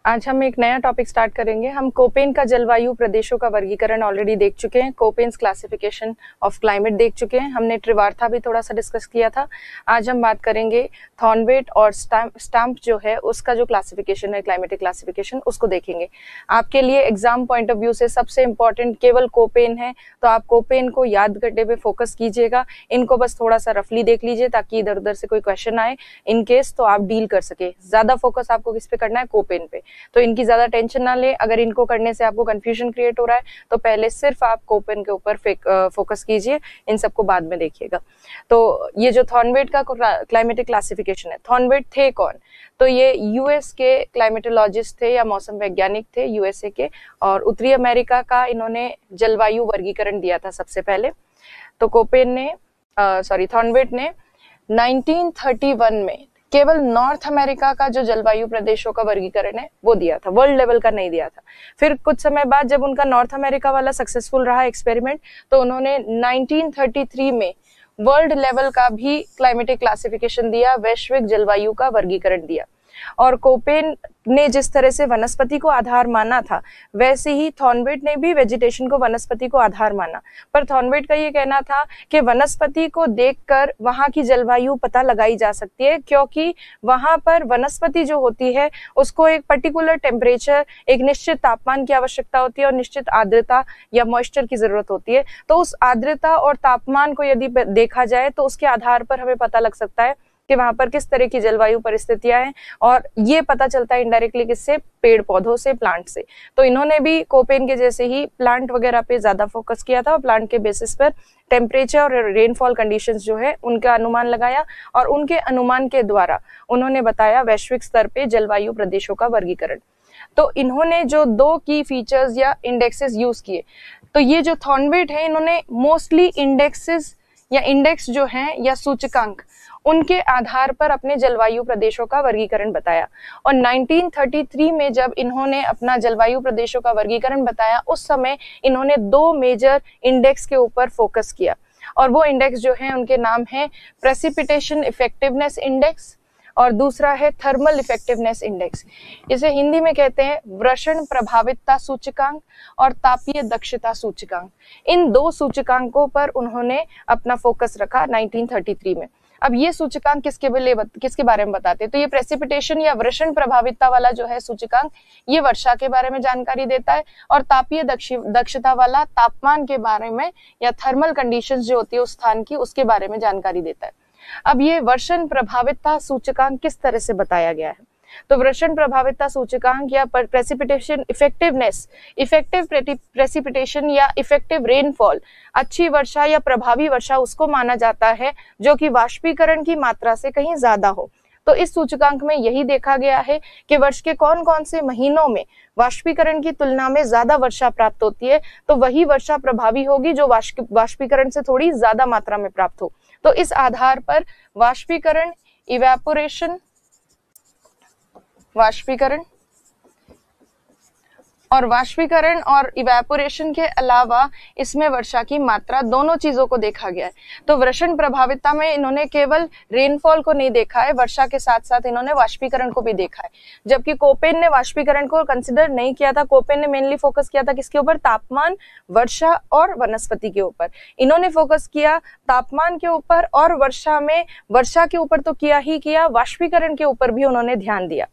आज हम एक नया टॉपिक स्टार्ट करेंगे। हम कोपेन का जलवायु प्रदेशों का वर्गीकरण ऑलरेडी देख चुके हैं, कोपेन्स क्लासिफिकेशन ऑफ क्लाइमेट देख चुके हैं, हमने त्रिवार्ता भी थोड़ा सा डिस्कस किया था। आज हम बात करेंगे थॉर्नवेट और स्टैम्प जो है उसका जो क्लासिफिकेशन है, क्लाइमेटिक क्लासिफिकेशन, उसको देखेंगे। आपके लिए एग्जाम पॉइंट ऑफ व्यू से सबसे इंपॉर्टेंट केवल कोपेन है, तो आप कोपेन को याद करने पे फोकस कीजिएगा। इनको बस थोड़ा सा रफली देख लीजिए ताकि इधर उधर से कोई क्वेश्चन आए इन केस तो आप डील कर सके। ज्यादा फोकस आपको किस पे करना है? कोपेन पे। तो इनकी ज्यादा टेंशन ना ले। अगर इनको करने से आपको कंफ्यूजन क्रिएट हो रहा है तो पहले सिर्फ आप कोपेन के ऊपर फोकस कीजिए, इन सबको बाद में देखिएगा। तो ये जो थॉर्नवेट का क्लाइमेटिक क्लासिफिकेशन है, थॉर्नवेट थे कौन? तो ये यूएस के क्लाइमेटोलॉजिस्ट थे या मौसम वैज्ञानिक थे यूएसए के, और उत्तरी अमेरिका का इन्होंने जलवायु वर्गीकरण दिया था सबसे पहले। तो थॉर्नवेट ने 1931 में केवल नॉर्थ अमेरिका का जो जलवायु प्रदेशों का वर्गीकरण है वो दिया था, वर्ल्ड लेवल का नहीं दिया था। फिर कुछ समय बाद जब उनका नॉर्थ अमेरिका वाला सक्सेसफुल रहा एक्सपेरिमेंट, तो उन्होंने 1933 में वर्ल्ड लेवल का भी क्लाइमेटिक क्लासिफिकेशन दिया, वैश्विक जलवायु का वर्गीकरण दिया। और कोपेन ने जिस तरह से वनस्पति को आधार माना था, वैसे ही थॉर्नवेट ने भी वेजिटेशन को वनस्पति को आधार माना। पर थॉर्नवेट का ये कहना था कि वनस्पति को देखकर वहां की जलवायु पता लगाई जा सकती है, क्योंकि वहां पर वनस्पति जो होती है उसको एक पर्टिकुलर टेम्परेचर, एक निश्चित तापमान की आवश्यकता होती है और निश्चित आर्द्रता या मॉइस्चर की जरूरत होती है। तो उस आर्द्रता और तापमान को यदि देखा जाए तो उसके आधार पर हमें पता लग सकता है कि वहां पर किस तरह की जलवायु परिस्थितियां हैं, और ये पता चलता है इनडायरेक्टली किससे? पेड़ पौधों से, प्लांट से। तो इन्होंने भी कोपेन के जैसे ही प्लांट वगैरह पे ज्यादा फोकस किया था और प्लांट के बेसिस पर टेम्परेचर और रेनफॉल कंडीशंस जो है उनका अनुमान लगाया, और उनके अनुमान के द्वारा उन्होंने बताया वैश्विक स्तर पे जलवायु प्रदेशों का वर्गीकरण। तो इन्होंने जो दो की फीचर्स या इंडेक्सेस यूज किए, तो ये जो थॉर्नवेट है इन्होंने मोस्टली इंडेक्सेस या इंडेक्स जो है या सूचकांक, उनके आधार पर अपने जलवायु प्रदेशों का वर्गीकरण बताया। और 1933 में जब इन्होंने अपना जलवायु प्रदेशों का वर्गीकरण बताया, उस समय इन्होंने दो मेजर इंडेक्स के ऊपर फोकस किया, और वो इंडेक्स जो है उनके नाम है प्रेसिपिटेशन इफेक्टिवनेस इंडेक्स और दूसरा है थर्मल इफेक्टिवनेस इंडेक्स। इसे हिंदी में कहते हैं वर्षण प्रभावितता सूचकांक और तापीय दक्षता सूचकांक। इन दो सूचकांकों पर उन्होंने अपना फोकस रखा 1933 में। अब ये सूचकांक किसके बारे में बताते हैं? तो ये प्रेसिपिटेशन या वर्षण प्रभावितता वाला जो है सूचकांक, ये वर्षा के बारे में जानकारी देता है, और तापीय दक्षता वाला तापमान के बारे में या थर्मल कंडीशंस जो होती है उस स्थान की, उसके बारे में जानकारी देता है। अब ये वर्षण प्रभावितता सूचकांक किस तरह से बताया गया है? तो वर्षण प्रभावितता सूचकांक या प्रेसिपिटेशन इफेक्टिवनेस, इफेक्टिव प्रेसिपिटेशन या इफेक्टिव रेनफॉल, अच्छी वर्षा या प्रभावी वर्षा उसको माना जाता है जो कि वाष्पीकरण की मात्रा से कहीं ज्यादा हो। तो इस सूचकांक में यही देखा गया है कि वर्ष के कौन कौन से महीनों में वाष्पीकरण की तुलना में ज्यादा वर्षा प्राप्त होती है, तो वही वर्षा प्रभावी होगी जो वाष्पीकरण से थोड़ी ज्यादा मात्रा में प्राप्त हो। तो इस आधार पर वाष्पीकरण, वाष्पीकरण और इवेपोरेशन के अलावा इसमें वर्षा की मात्रा, दोनों चीजों को देखा गया है। तो वर्षण प्रभावितता में इन्होंने केवल रेनफॉल को नहीं देखा है, वर्षा के साथ साथ इन्होंने वाष्पीकरण को भी देखा है, जबकि कोपेन ने वाष्पीकरण को कंसिडर नहीं किया था। कोपेन ने मेनली फोकस किया था किसके ऊपर? तापमान, वर्षा और वनस्पति के ऊपर। इन्होंने फोकस किया तापमान के ऊपर और वर्षा के ऊपर तो किया ही किया, वाष्पीकरण के ऊपर भी उन्होंने ध्यान दिया।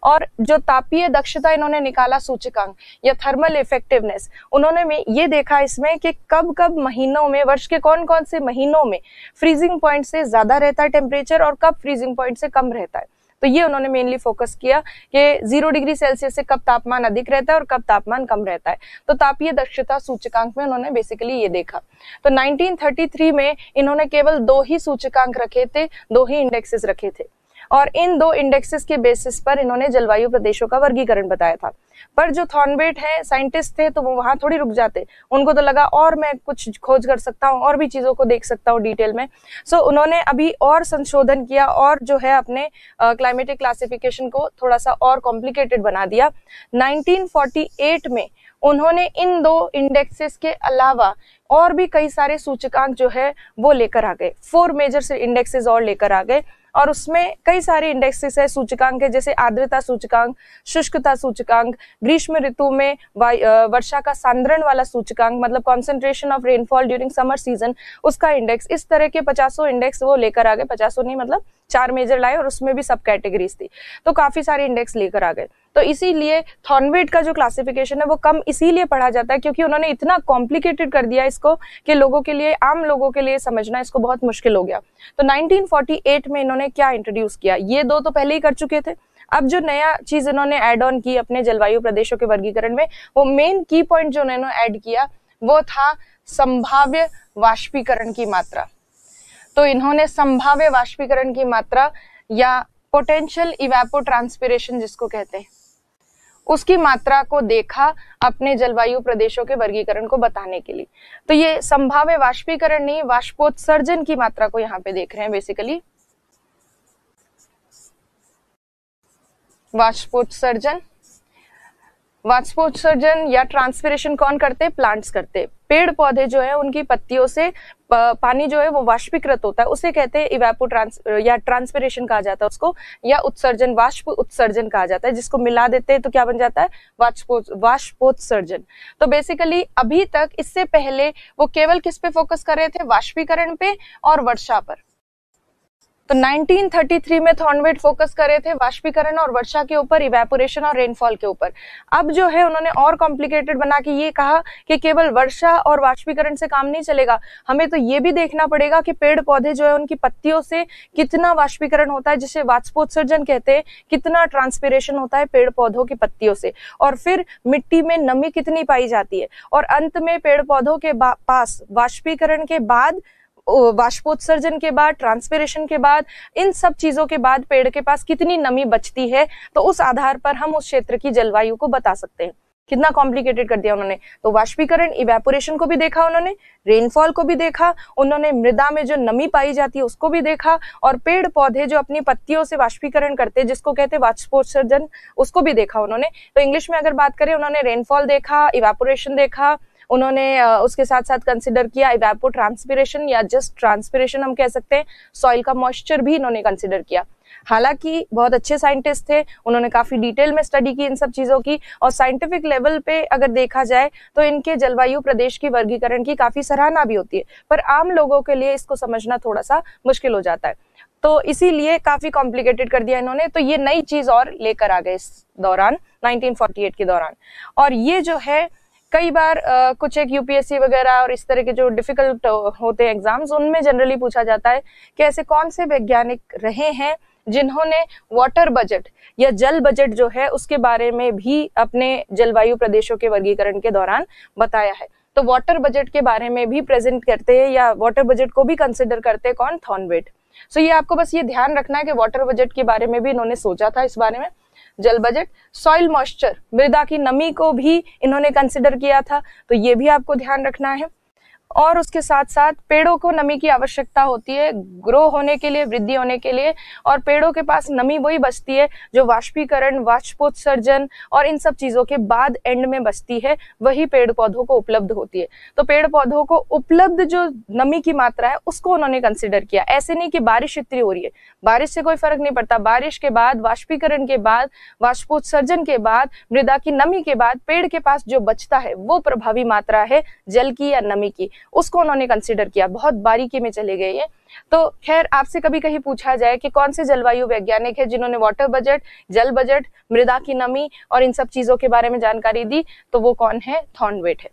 और जो तापीय दक्षता इन्होंने निकाला सूचकांक या थर्मल इफेक्टिवनेस, उन्होंने ये देखा इसमें कि कब कब महीनों में, वर्ष के कौन कौन से महीनों में फ्रीजिंग पॉइंट से ज्यादा रहता है टेम्परेचर और कब फ्रीजिंग पॉइंट से कम रहता है। तो ये उन्होंने मेनली फोकस किया कि 0 डिग्री सेल्सियस से कब तापमान अधिक रहता है और कब तापमान कम रहता है। तो तापीय दक्षता सूचकांक में उन्होंने बेसिकली ये देखा। तो 1933 में इन्होंने केवल दो ही सूचकांक रखे थे, दो ही इंडेक्सेस रखे थे, और इन दो इंडेक्सेस के बेसिस पर इन्होंने जलवायु प्रदेशों का वर्गीकरण बताया था। पर जो थॉर्नवेट है, साइंटिस्ट थे, तो वो वहां थोड़ी रुक जाते, उनको तो लगा और मैं कुछ खोज कर सकता हूँ, और भी चीजों को देख सकता हूँ डिटेल में। सो उन्होंने अभी और संशोधन किया और जो है अपने क्लाइमेटिक क्लासिफिकेशन को थोड़ा सा और कॉम्प्लिकेटेड बना दिया। 1948 में उन्होंने इन दो इंडेक्सेस के अलावा और भी कई सारे सूचकांक जो है वो लेकर आ गए, 4 मेजर इंडेक्सेस और लेकर आ गए, और उसमें कई सारे इंडेक्सेस है, सूचकांक है, जैसे आर्द्रता सूचकांक, शुष्कता सूचकांक, ग्रीष्म ऋतु में वर्षा का सांद्रण वाला सूचकांक, मतलब concentration of rainfall during summer season, उसका इंडेक्स। इस तरह के 50 इंडेक्स वो लेकर आ गए, 50 नहीं मतलब 4 मेजर लाए और उसमें भी सब कैटेगरीज थी, तो काफी सारे इंडेक्स लेकर आ गए। तो इसीलिए थॉर्नवेट का जो क्लासिफिकेशन है वो कम इसीलिए पढ़ा जाता है क्योंकि उन्होंने इतना कॉम्प्लिकेटेड कर दिया इसको कि लोगों के लिए, आम लोगों के लिए समझना इसको बहुत मुश्किल हो गया। तो 1948 में इन्होंने क्या इंट्रोड्यूस किया, ये दो तो पहले ही कर चुके थे, अब जो नया चीज इन्होंने ऐड ऑन की अपने जलवायु प्रदेशों के वर्गीकरण में, वो मेन की पॉइंट जो उन्होंने ऐड किया वो था संभाव्य वाष्पीकरण की मात्रा। तो इन्होंने संभाव्य वाष्पीकरण की मात्रा या पोटेंशियल इवेपोट्रांसपिरेशन जिसको कहते हैं, उसकी मात्रा को देखा अपने जलवायु प्रदेशों के वर्गीकरण को बताने के लिए। तो ये संभाव्य वाष्पीकरण नहीं, वाष्पोत्सर्जन की मात्रा को यहाँ पे देख रहे हैं बेसिकली। वाष्पोत्सर्जन या ट्रांसपिरेशन कौन करते हैं? प्लांट्स करते हैं। पेड़ पौधे जो है उनकी पत्तियों से पानी जो है वो वाष्पीकृत होता है, उसे कहते हैं इवेपोट्रांस या ट्रांसपिरेशन कहा जाता है उसको, या उत्सर्जन, वाष्प उत्सर्जन कहा जाता है, जिसको मिला देते हैं तो क्या बन जाता है? वाष्पोत्सर्जन। तो बेसिकली अभी तक, इससे पहले वो केवल किस पे फोकस कर रहे थे? वाष्पीकरण पे और वर्षा पर। तो 1933 में थॉर्नवेट फोकस कर रहे थे वाष्पीकरण और वर्षा के ऊपर, इवेपोरेशन और रेनफॉल के ऊपर। अब जो है उन्होंने और कॉम्प्लिकेटेड बना के ये कहा कि केवल वर्षा और वाष्पीकरण से काम नहीं चलेगा, हमें तो ये भी देखना पड़ेगा कि पेड़ पौधे जो है उनकी पत्तियों से कितना वाष्पीकरण होता है, जिसे वाष्पोत्सर्जन कहते हैं, कितना ट्रांसपिरेशन होता है पेड़ पौधों की पत्तियों से, और फिर मिट्टी में नमी कितनी पाई जाती है, और अंत में पेड़ पौधों के पास वाष्पीकरण के बाद, वाष्पोत्सर्जन के बाद, ट्रांसपिरेशन के बाद, इन सब चीजों के बाद पेड़ के पास कितनी नमी बचती है, तो उस आधार पर हम उस क्षेत्र की जलवायु को बता सकते हैं। कितना कॉम्प्लिकेटेड कर दिया उन्होंने। तो वाष्पीकरण, इवेपोरेशन को भी देखा उन्होंने, रेनफॉल को भी देखा उन्होंने, मृदा में जो नमी पाई जाती है उसको भी देखा, और पेड़ पौधे जो अपनी पत्तियों से वाष्पीकरण करते हैं जिसको कहते हैं वाष्पोत्सर्जन, उसको भी देखा उन्होंने। तो इंग्लिश में अगर बात करें, उन्होंने रेनफॉल देखा, इवेपोरेशन देखा, उन्होंने उसके साथ साथ कंसिडर किया इवेपोट्रांसपिरेशन या जस्ट ट्रांसपिरेशन हम कह सकते हैं, सॉइल का मॉइस्चर भी इन्होंने कंसिडर किया। हालांकि बहुत अच्छे साइंटिस्ट थे, उन्होंने काफी डिटेल में स्टडी की इन सब चीजों की, और साइंटिफिक लेवल पे अगर देखा जाए तो इनके जलवायु प्रदेश की वर्गीकरण की काफी सराहना भी होती है, पर आम लोगों के लिए इसको समझना थोड़ा सा मुश्किल हो जाता है, तो इसीलिए काफी कॉम्प्लिकेटेड कर दिया इन्होंने। तो ये नई चीज और लेकर आ गए इस दौरान, 1948 के दौरान। और ये जो है कई बार कुछ एक यूपीएससी वगैरह और इस तरह के जो डिफिकल्ट होते हैं एग्जाम्स, उनमें जनरली पूछा जाता है कि ऐसे कौन से वैज्ञानिक रहे हैं जिन्होंने वाटर बजट या जल बजट जो है उसके बारे में भी अपने जलवायु प्रदेशों के वर्गीकरण के दौरान बताया है। तो वाटर बजट के बारे में भी प्रेजेंट करते हैं या वाटर बजट को भी कंसिडर करते हैं कौन? थॉर्नवेट। सो ये आपको बस ये ध्यान रखना है कि वाटर बजट के बारे में भी इन्होंने सोचा था इस बारे में। जल बजट, सॉइल मॉइस्चर, मृदा की नमी को भी इन्होंने कंसिडर किया था, तो ये भी आपको ध्यान रखना है। और उसके साथ साथ पेड़ों को नमी की आवश्यकता होती है ग्रो होने के लिए, वृद्धि होने के लिए, और पेड़ों के पास नमी वही बचती है जो वाष्पीकरण, वाष्पोत्सर्जन और इन सब चीजों के बाद एंड में बचती है, वही पेड़ पौधों को उपलब्ध होती है। तो पेड़ पौधों को उपलब्ध जो नमी की मात्रा है उसको उन्होंने कंसिडर किया। ऐसे नहीं कि बारिश इतनी हो रही है, बारिश से कोई फर्क नहीं पड़ता, बारिश के बाद, वाष्पीकरण के बाद, वाष्पोत्सर्जन के बाद, मृदा की नमी के बाद पेड़ के पास जो बचता है वो प्रभावी मात्रा है जल की या नमी की, उसको उन्होंने कंसीडर किया। बहुत बारीकी में चले गए ये। तो खैर, आपसे कभी कहीं पूछा जाए कि कौन से जलवायु वैज्ञानिक है जिन्होंने वाटर बजट, जल बजट, मृदा की नमी और इन सब चीजों के बारे में जानकारी दी, तो वो कौन है? थॉर्नवेट है।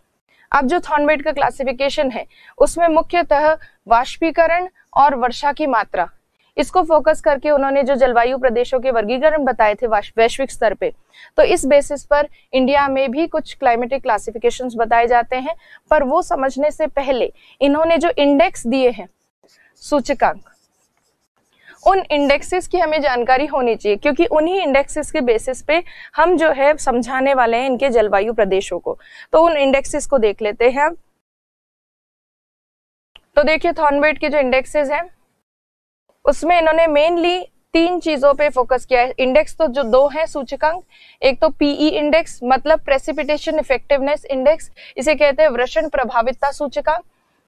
अब जो थॉर्नवेट का क्लासिफिकेशन है उसमें मुख्यतः वाष्पीकरण और वर्षा की मात्रा, इसको फोकस करके उन्होंने जो जलवायु प्रदेशों के वर्गीकरण बताए थे वैश्विक स्तर पे, तो इस बेसिस पर इंडिया में भी कुछ क्लाइमेटिक क्लासिफिकेशंस बताए जाते हैं। पर वो समझने से पहले इन्होंने जो इंडेक्स दिए हैं, सूचकांक, उन इंडेक्सेस की हमें जानकारी होनी चाहिए, क्योंकि उन्हीं इंडेक्सेस के बेसिस पे हम जो है समझाने वाले हैं इनके जलवायु प्रदेशों को। तो उन इंडेक्सेस को देख लेते हैं। तो देखिए, थॉर्नवेट के जो इंडेक्सेस हैं उसमें इन्होंने मेनली 3 चीजों पे फोकस किया है। इंडेक्स तो जो 2 हैं सूचकांक, एक तो पीई इंडेक्स मतलब प्रेसिपिटेशन इफेक्टिवनेस इंडेक्स, इसे कहते हैं वर्षण प्रभावितता सूचकांक,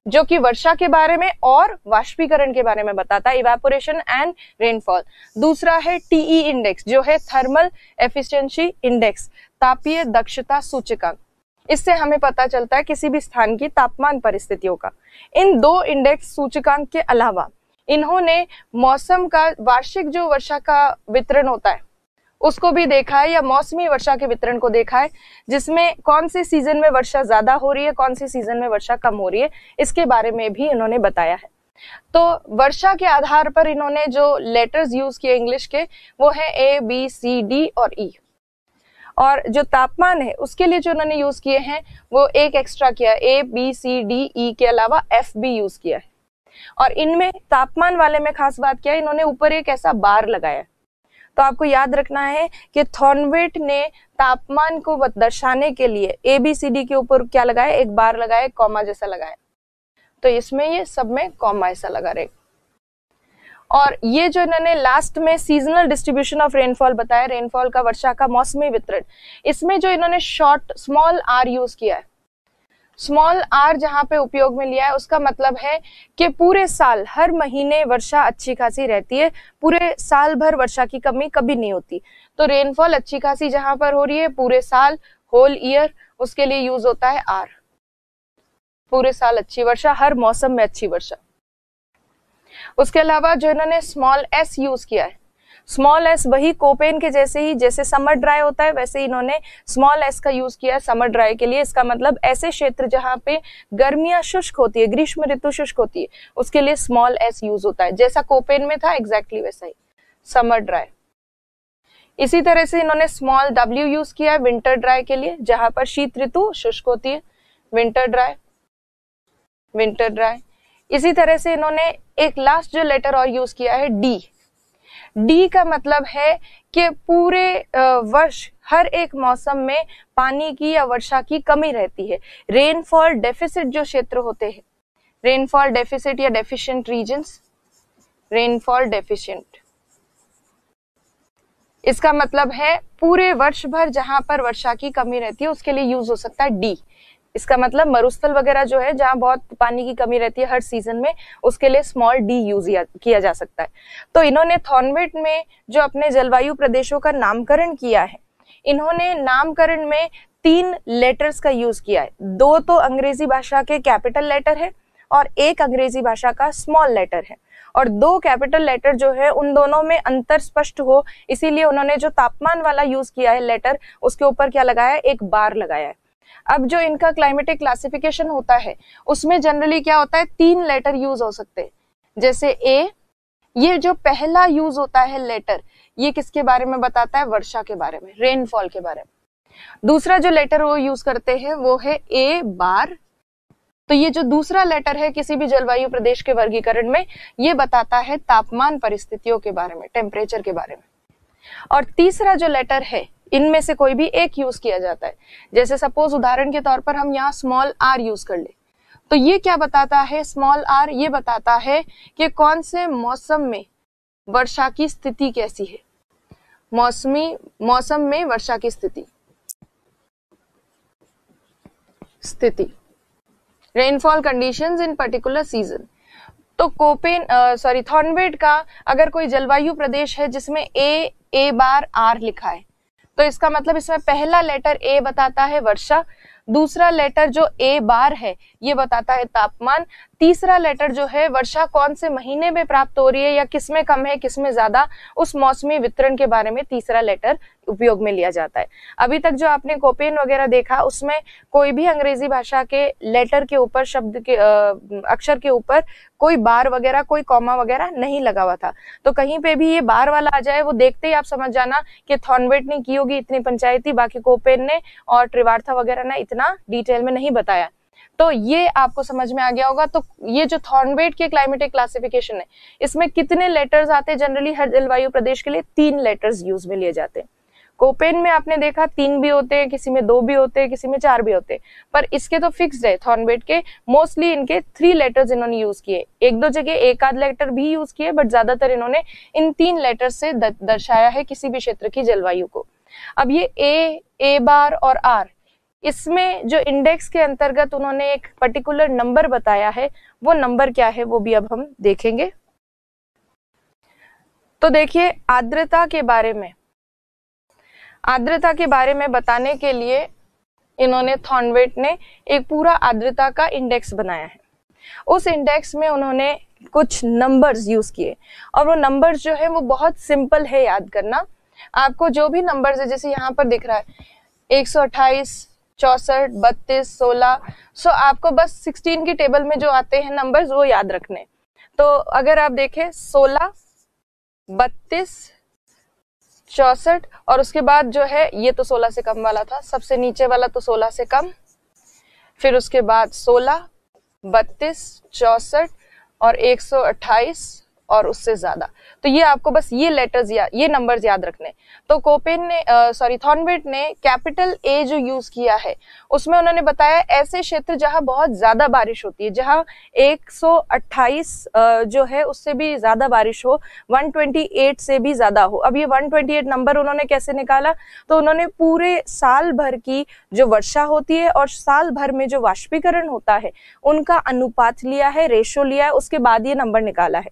जो कि वर्षा के बारे में और वाष्पीकरण के बारे में बताता है, इवेपोरेशन एंड रेनफॉल। दूसरा है टीई इंडेक्स, जो है थर्मल एफिशिएंसी इंडेक्स, तापीय दक्षता सूचकांक। इससे हमें पता चलता है किसी भी स्थान की तापमान परिस्थितियों का। इन दो इंडेक्स सूचकांक के अलावा इन्होंने मौसम का वार्षिक जो वर्षा का वितरण होता है उसको भी देखा है, या मौसमी वर्षा के वितरण को देखा है, जिसमें कौन से सीजन में वर्षा ज्यादा हो रही है, कौन से सीजन में वर्षा कम हो रही है, इसके बारे में भी इन्होंने बताया है। तो वर्षा के आधार पर इन्होंने जो लेटर्स यूज किए इंग्लिश के, वो है ए, बी, सी, डी और ई। और जो तापमान है उसके लिए जो इन्होंने यूज किए हैं वो एक एक्स्ट्रा किया है, ए, बी, सी, डी, ई के अलावा एफ भी यूज किया है। और इनमें तापमान वाले में खास बात क्या है, इन्होंने ऊपर एक ऐसा बार लगाया। तो आपको याद रखना है कि थॉर्नवेट ने तापमान को दर्शाने के लिए ए, बी, सी, डी के ऊपर क्या लगाया, एक बार लगाया, एक कॉमा जैसा लगाया। तो इसमें ये सब में कॉमा ऐसा लगा रहेगा। और ये जो इन्होंने लास्ट में सीजनल डिस्ट्रीब्यूशन ऑफ रेनफॉल बताया, रेनफॉल का वर्षा का मौसमी वितरण, इसमें जो इन्होंने शॉर्ट स्मॉल आर यूज किया है, स्मॉल आर जहां पे उपयोग में लिया है उसका मतलब है कि पूरे साल हर महीने वर्षा अच्छी खासी रहती है, पूरे साल भर वर्षा की कमी कभी नहीं होती। तो रेनफॉल अच्छी खासी जहां पर हो रही है पूरे साल, होल ईयर, उसके लिए यूज होता है आर, पूरे साल अच्छी वर्षा, हर मौसम में अच्छी वर्षा। उसके अलावा जो इन्होंने स्मॉल एस यूज किया है, स्मॉल एस वही कोपेन के जैसे ही, जैसे समर ड्राई होता है वैसे ही इन्होंने स्मॉल एस का यूज किया है समर ड्राई के लिए। इसका मतलब ऐसे क्षेत्र जहां पे गर्मियां शुष्क होती है, ग्रीष्म ऋतु शुष्क होती है, उसके लिए स्मॉल एस यूज होता है, जैसा कोपेन में था एग्जैक्टली वैसा ही, समर ड्राई। इसी तरह से इन्होंने स्मॉल डब्ल्यू यूज किया है विंटर ड्राई के लिए, जहां पर शीत ऋतु शुष्क होती है, विंटर ड्राई, विंटर ड्राई। इसी तरह से इन्होंने एक लास्ट जो लेटर और यूज किया है डी। डी का मतलब है कि पूरे वर्ष हर एक मौसम में पानी की या वर्षा की कमी रहती है। रेनफॉल डेफिसिट जो क्षेत्र होते हैं, रेनफॉल डेफिसिट या डेफिशिएंट रीजन्स, रेनफॉल डेफिशिएंट, इसका मतलब है पूरे वर्ष भर जहां पर वर्षा की कमी रहती है उसके लिए यूज हो सकता है डी। इसका मतलब मरुस्थल वगैरह जो है जहां बहुत पानी की कमी रहती है हर सीजन में, उसके लिए स्मॉल डी यूज किया जा सकता है। तो इन्होंने थॉर्नवेट में जो अपने जलवायु प्रदेशों का नामकरण किया है, इन्होंने नामकरण में 3 लेटर्स का यूज किया है। 2 तो अंग्रेजी भाषा के कैपिटल लेटर है और एक अंग्रेजी भाषा का स्मॉल लेटर है। और 2 कैपिटल लेटर जो है उन दोनों में अंतर स्पष्ट हो, इसीलिए उन्होंने जो तापमान वाला यूज किया है लेटर, उसके ऊपर क्या लगाया है, एक बार लगाया है। अब जो इनका क्लाइमेटिक क्लासिफिकेशन होता है उसमें जनरली क्या होता है, 3 लेटर यूज हो सकते हैं। जैसे ए, ये जो पहला यूज होता है लेटर, ये किसके बारे में बताता है, वर्षा के बारे में, रेनफॉल के बारे में। दूसरा जो लेटर वो यूज करते हैं वो है ए बार। तो ये जो दूसरा लेटर है किसी भी जलवायु प्रदेश के वर्गीकरण में, ये बताता है तापमान परिस्थितियों के बारे में, टेम्परेचर के बारे में। और तीसरा जो लेटर है, इनमें से कोई भी एक यूज किया जाता है। जैसे सपोज उदाहरण के तौर पर हम यहाँ स्मॉल आर यूज कर ले, तो ये क्या बताता है, स्मॉल आर ये बताता है कि कौन से मौसम में वर्षा की स्थिति कैसी है, मौसम में वर्षा की स्थिति, रेनफॉल कंडीशंस इन पर्टिकुलर सीजन। तो थॉर्नवेट का अगर कोई जलवायु प्रदेश है जिसमें ए बार आर लिखा है, तो इसका मतलब इसमें पहला लेटर ए बताता है वर्षा, दूसरा लेटर जो ए बार है ये बताता है तापमान, तीसरा लेटर जो है वर्षा कौन से महीने में प्राप्त हो रही है या किसमें कम है किसमें ज्यादा, उस मौसमी वितरण के बारे में तीसरा लेटर उपयोग में लिया जाता है। अभी तक जो आपने कोपेन वगैरह देखा उसमें कोई भी अंग्रेजी भाषा के लेटर के ऊपर, शब्द के अक्षर के ऊपर कोई बार वगैरह, कोई कॉमा वगैरह नहीं लगा हुआ था। तो कहीं पे भी ये बार वाला आ जाए, वो देखते ही आप समझ जाना कि थॉर्नवेट ने की होगी इतनी पंचायती, बाकी कोपेन ने और त्रिवार्था वगैरह ने इतना डिटेल में नहीं बताया। तो ये आपको समझ में आ गया होगा। तो ये जो थॉर्नवेट के क्लाइमेटिक क्लासिफिकेशन है, इसमें कितने लेटर्स आते हैं, जनरली हर जलवायु प्रदेश के लिए 3 लेटर्स यूज में लिए जाते हैं। कोपेन में आपने देखा 3 भी होते हैं, किसी में 2 भी होते हैं, किसी में 4 भी होते हैं, पर इसके तो फिक्स्ड है। थॉर्नवेट के मोस्टली इनके 3 लेटर्स इन्होंने यूज किए, 1-2 जगह एक आध लेटर भी यूज किए, बट ज्यादातर इन्होंने इन 3 लेटर से दर्शाया है किसी भी क्षेत्र की जलवायु को। अब ये ए बार और आर, इसमें जो इंडेक्स के अंतर्गत उन्होंने एक पर्टिकुलर नंबर बताया है, वो नंबर क्या है वो भी अब हम देखेंगे। तो देखिए, आर्द्रता के बारे में बताने के लिए इन्होंने थॉर्नवेट ने एक पूरा आर्द्रता का इंडेक्स बनाया है। उस इंडेक्स में उन्होंने कुछ नंबर्स यूज किए, और वो नंबर्स जो है वो बहुत सिंपल है याद करना। आपको जो भी नंबर्स है, जैसे यहाँ पर दिख रहा है 128, 64, 32, 16, सो आपको बस 16 की टेबल में जो आते हैं नंबर्स वो याद रखने। तो अगर आप देखें 16, 32, 64 और उसके बाद जो है ये तो 16 से कम वाला था, सबसे नीचे वाला तो 16 से कम, फिर उसके बाद 16, 32, 64 और 128 और उससे ज्यादा। तो ये आपको बस ये लेटर्स ये नंबर्स याद रखने। तो थॉर्नवेट ने कैपिटल ए जो यूज किया है उसमें उन्होंने बताया ऐसे क्षेत्र जहां बहुत ज्यादा बारिश होती है, जहां 128 जो है उससे भी ज्यादा बारिश हो, 128 से भी ज्यादा हो। अब ये 128 नंबर उन्होंने कैसे निकाला, तो उन्होंने पूरे साल भर की जो वर्षा होती है और साल भर में जो वाष्पीकरण होता है उनका अनुपात लिया है, रेशो लिया है, उसके बाद ये नंबर निकाला है।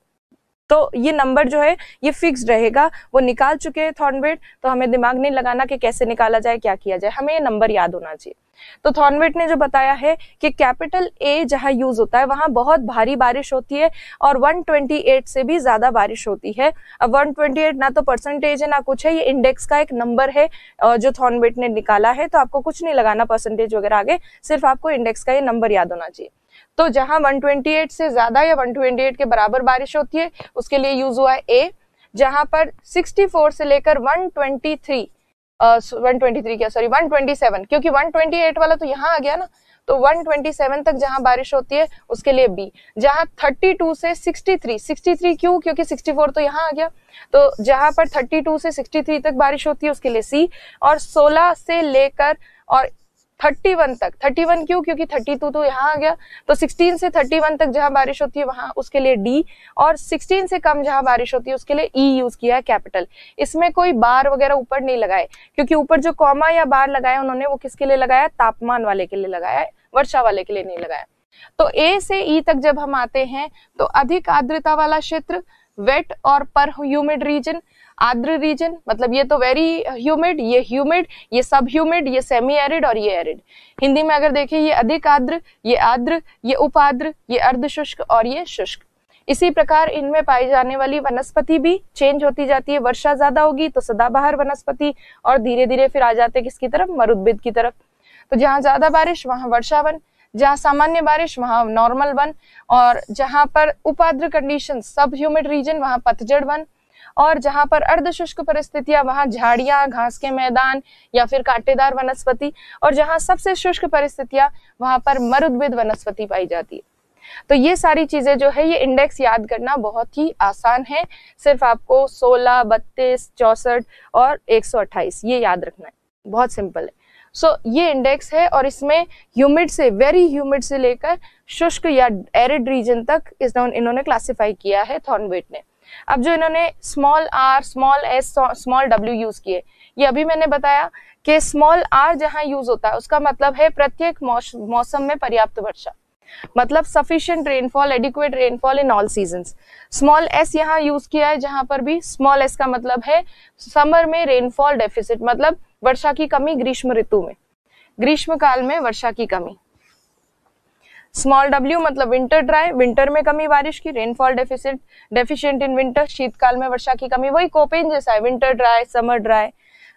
तो ये नंबर जो है ये फिक्स रहेगा, वो निकाल चुके हैं थॉर्नवेट, तो हमें दिमाग नहीं लगाना कि कैसे निकाला जाए, क्या किया जाए, हमें ये नंबर याद होना चाहिए। तो थॉर्नवेट ने जो बताया है कि कैपिटल ए जहां यूज होता है वहां बहुत भारी बारिश होती है और 128 से भी ज्यादा बारिश होती है। अब 128 ना तो परसेंटेज है ना कुछ है, ये इंडेक्स का एक नंबर है जो थॉर्नवेट ने निकाला है। तो आपको कुछ नहीं लगाना परसेंटेज वगैरह आगे, सिर्फ आपको इंडेक्स का ये नंबर याद होना चाहिए। तो जहां 128 से ज्यादा या 128 के बराबर बारिश होती है उसके लिए यूज हुआ है ए। जहां पर 64 से लेकर 127, क्योंकि 128 वाला तो यहाँ आ गया ना, तो 127 तक जहां बारिश होती है उसके लिए बी। जहां 32 से 63 क्यों, क्योंकि 64 तो यहाँ आ गया, तो जहां पर 32 से 63 तक बारिश होती है उसके लिए सी। और 16 से लेकर और 31 तक, 31 क्यों, क्योंकि 32 तो यहाँ आ गया, तो 16 से 31 तक जहां बारिश होती है वहां उसके लिए डी। और 16 से कम जहां बारिश होती है उसके लिए ई यूज किया है, कैपिटल। इसमें कोई बार वगैरह ऊपर नहीं लगाए, क्योंकि ऊपर जो कॉमा या बार लगाया उन्होंने वो किसके लिए लगाया, तापमान वाले के लिए लगाया है, वर्षा वाले के लिए नहीं लगाया। तो ए से ई तक जब हम आते हैं तो अधिक आर्द्रता वाला क्षेत्र, वेट और पर ह्यूमिड रीजन, आर्द्र रीजन, मतलब ये तो वेरी ह्यूमिड, ये सब ह्यूमिड, ये सेमी एरिड और ये एरिड। हिंदी में अगर देखें ये अधिक आर्द्र, ये उप आर्द्र, ये अर्ध शुष्क और ये शुष्क। इसी प्रकार इनमें पाई जाने वाली वनस्पति भी चेंज होती जाती है। वर्षा ज्यादा होगी तो सदाबहार वनस्पति, और धीरे धीरे फिर आ जाते किसकी तरफ, मरुद्भिद की तरफ। तो जहां ज्यादा बारिश वहां वर्षा वन, जहां सामान्य बारिश वहां नॉर्मल वन, और जहां पर उपाद्र कंडीशन सब ह्यूमिड रीजन वहां पतझड़ वन, और जहां पर अर्ध शुष्क परिस्थितियां वहां झाड़ियां, घास के मैदान या फिर कांटेदार वनस्पति, और जहां सबसे शुष्क परिस्थितियां वहां पर मरुद्भिद वनस्पति पाई जाती है। तो ये सारी चीजें जो है ये इंडेक्स याद करना बहुत ही आसान है, सिर्फ आपको 16, 32, 64 और 128 ये याद रखना है, बहुत सिंपल है। ये इंडेक्स है और इसमें ह्यूमिड से, वेरी ह्यूमिड से लेकर शुष्क या एरिड रीजन तक इन्होंने क्लासिफाई किया है थॉर्नवेट ने। अब जो इन्होंने small R, small S, small W use किए, ये अभी मैंने बताया कि स्मॉल आर जहां यूज होता है उसका मतलब है प्रत्येक मौसम में पर्याप्त वर्षा, मतलब sufficient rainfall, adequate rainfall in all seasons. Small S यहाँ यूज किया है जहां पर भी स्मॉल एस का मतलब है समर में रेनफॉल डेफिसिट, मतलब वर्षा की कमी ग्रीष्म ऋतु में, ग्रीष्म काल में वर्षा की कमी। स्मॉल डब्ल्यू मतलब विंटर ड्राई, विंटर में कमी बारिश की, रेनफॉल डेफिशिएंट इन विंटर, शीतकाल में वर्षा की कमी, वही कोपेन जैसा है, winter dry, summer dry.